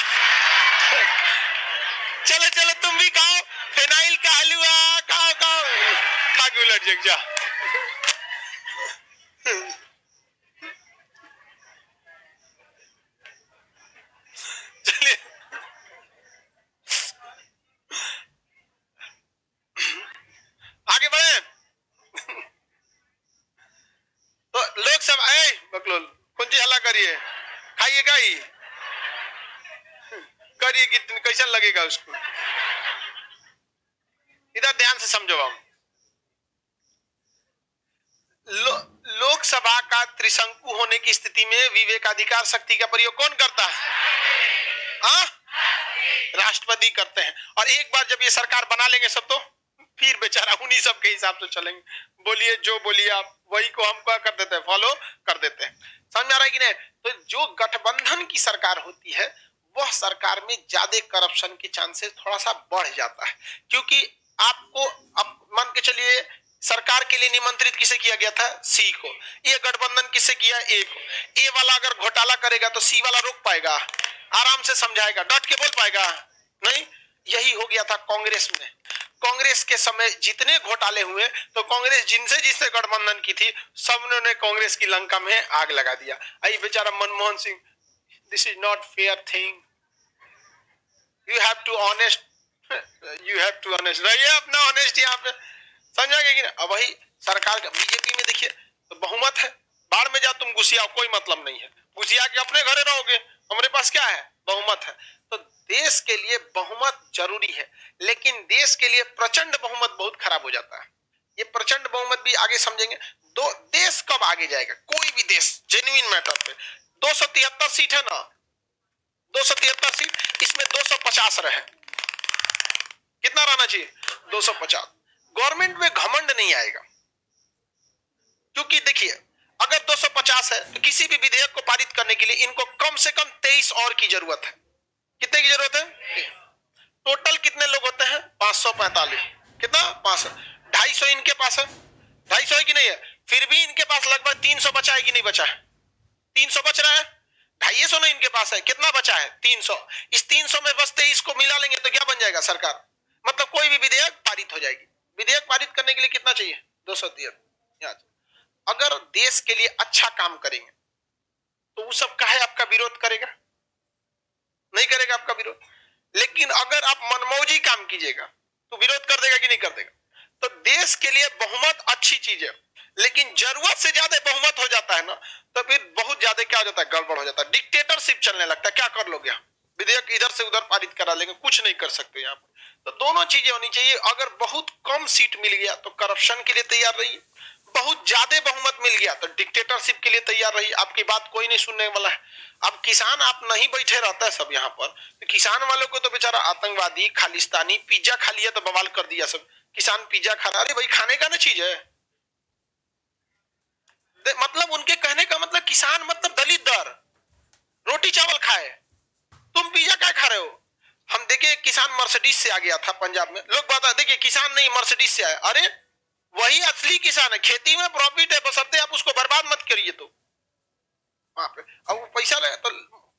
चलो चलो तुम भी खाओ फेनाइल का हलवा, खाओ खाओ, खा के उलट जग जा। चलिए आगे बढ़े। तो लोग सब आए बकलोल कौन सी हल्ला करिए, खाइए का ही करिए कि कैसा लगेगा उसको। इधर ध्यान से समझो। हम लोकसभा का त्रिशंकु होने की स्थिति में विवेकाधिकार शक्ति का प्रयोग कौन करता है? राष्ट्रपति करते हैं। और एक बार जब ये सरकार बना लेंगे सब, तो फिर बेचारा उन्हीं सब के हिसाब से चलेंगे। बोलिए जो बोलिए आप, वही को हम क्या कर देते हैं? फॉलो कर देते हैं। समझ में आ रहा है कि नहीं? तो जो गठबंधन की सरकार होती है वह सरकार में ज्यादा करप्शन के चांसेस थोड़ा सा बढ़ जाता है, क्योंकि आपको अब मान के चलिए सरकार के लिए निमंत्रित किसे किया गया था? सी को। ये गठबंधन किसे किया? ए को। ए वाला अगर घोटाला करेगा तो सी वाला रोक पाएगा? आराम से समझाएगा, डट के बोल पाएगा? नहीं। यही हो गया था कांग्रेस में। कांग्रेस के समय जितने घोटाले हुए तो कांग्रेस जिनसे जिससे गठबंधन की थी सबने कांग्रेस की लंका में आग लगा दिया। आई बेचारा Manmohan Singh, this is not fair thing, you have to honest, you have to honest रहिए, अपना ऑनेस्ट यहाँ पे। समझा गया कि अब वही सरकार का बीजेपी में देखिए तो बहुमत है, बाढ़ में जा तुम घुसियाओ, कोई मतलब नहीं है, घुसिया के अपने घरे रहोगे, हमारे पास क्या है? बहुमत है। तो देश के लिए बहुमत जरूरी है, लेकिन देश के लिए प्रचंड बहुमत बहुत खराब हो जाता है। ये प्रचंड बहुमत भी आगे समझेंगे। दो देश कब आगे जाएगा? कोई भी देश जेन्युइन मैटर पे 273 सीट है ना, 273 सीट, इसमें 250 रहे, कितना रहना चाहिए? 250। गवर्नमेंट में घमंड नहीं आएगा। क्योंकि देखिए, अगर 250 है तो किसी भी विधेयक को पारित करने के लिए इनको कम से कम 23 और की जरूरत है। कितने की जरूरत है? टोटल कितने लोग होते हैं? 545। कितना? 500। 250 इनके पास है, 250 है कि नहीं है? फिर भी इनके पास लगभग 300 बचा है कि नहीं बचा है? 300 बच रहा है। 250 ना इनके पास है, कितना बचा है? 300। इस 300 में बस 23 को मिला लेंगे तो क्या बन जाएगा? सरकार। मतलब कोई भी विधेयक पारित हो जाएगी। विधेयक पारित करने के लिए कितना चाहिए? 273। अगर देश के लिए अच्छा काम करेंगे तो वो सब काहे आपका विरोध करेगा? नहीं करेगा आपका विरोध। लेकिन अगर आप मनमौजी काम कीजिएगा तो विरोध कर देगा कि नहीं कर देगा? तो देश के लिए बहुमत अच्छी चीज है, लेकिन जरूरत से ज्यादा बहुमत हो जाता है ना, तो फिर बहुत ज्यादा क्या हो जाता है? गड़बड़ हो जाता है, डिक्टेटरशिप चलने लगता है। क्या कर लोगे? विधेयक इधर से उधर पारित करा लेंगे, कुछ नहीं कर सकते यहाँ पर। तो दोनों चीजें होनी चाहिए। अगर बहुत कम सीट मिल गया तो करप्शन के लिए तैयार रहिए, बहुत ज्यादा बहुमत मिल गया तो डिक्टेटरशिप के लिए तैयार रहिए। आपकी बात कोई नहीं सुनने वाला है। अब किसान आप नहीं बैठे रहता है सब यहाँ पर, तो किसान वालों को तो बेचारा आतंकवादी, खालिस्तानी, पिज्जा खा लिया तो बवाल कर दिया सब। किसान पिज्जा खा रहा, अरे भाई खाने का ना चीज है। मतलब उनके कहने का मतलब किसान मतलब दलित दर रोटी चावल खाए, तुम पिज्जा क्या खा रहे हो? हम देखे किसान मर्सिडीज से आ गया था पंजाब में, लोग बता देखिए किसान नहीं मर्सिडीज से आया। अरे वही असली किसान है, खेती में प्रॉफिट है, बशर्ते आप उसको बर्बाद मत करिए। तो वहां पे अब वो पैसा लगा तो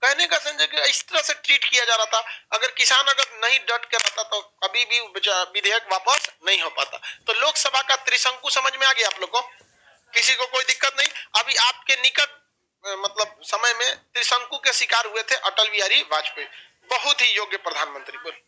कहने का संजय कि इस तरह से ट्रीट किया जा रहा था। अगर किसान अगर नहीं डट के रहता तो कभी भी विधेयक वापस नहीं हो पाता। तो लोकसभा का त्रिशंकु समझ में आ गया आप लोग को? किसी को कोई दिक्कत नहीं। अभी आपके निकट मतलब समय में त्रिशंकु के शिकार हुए थे अटल बिहारी वाजपेयी, बहुत ही योग्य प्रधानमंत्री। बोल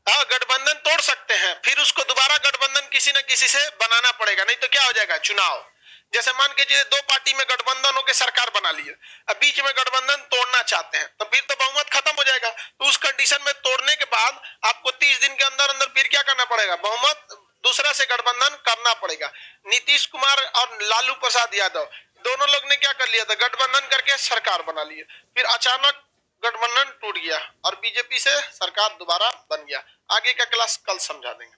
हाँ, गठबंधन तोड़ सकते हैं, फिर उसको दोबारा गठबंधन किसी न किसी से बनाना पड़ेगा, नहीं तो क्या हो जाएगा? चुनाव। जैसे मान के चलिए दो पार्टी में गठबंधन होकर सरकार बना लिए, अब बीच में गठबंधन तोड़ना चाहते हैं तो फिर तो बहुमत खत्म हो जाएगा। तो उस कंडीशन में तोड़ने के बाद आपको 30 दिन के अंदर अंदर फिर क्या करना पड़ेगा? बहुमत दूसरा से गठबंधन करना पड़ेगा। नीतीश कुमार और लालू प्रसाद यादव दोनों लोग ने क्या कर लिया था? गठबंधन करके सरकार बना लिए, फिर अचानक गठबंधन टूट गया और बीजेपी से सरकार दोबारा बन गया। आगे का क्लास कल समझा देंगे।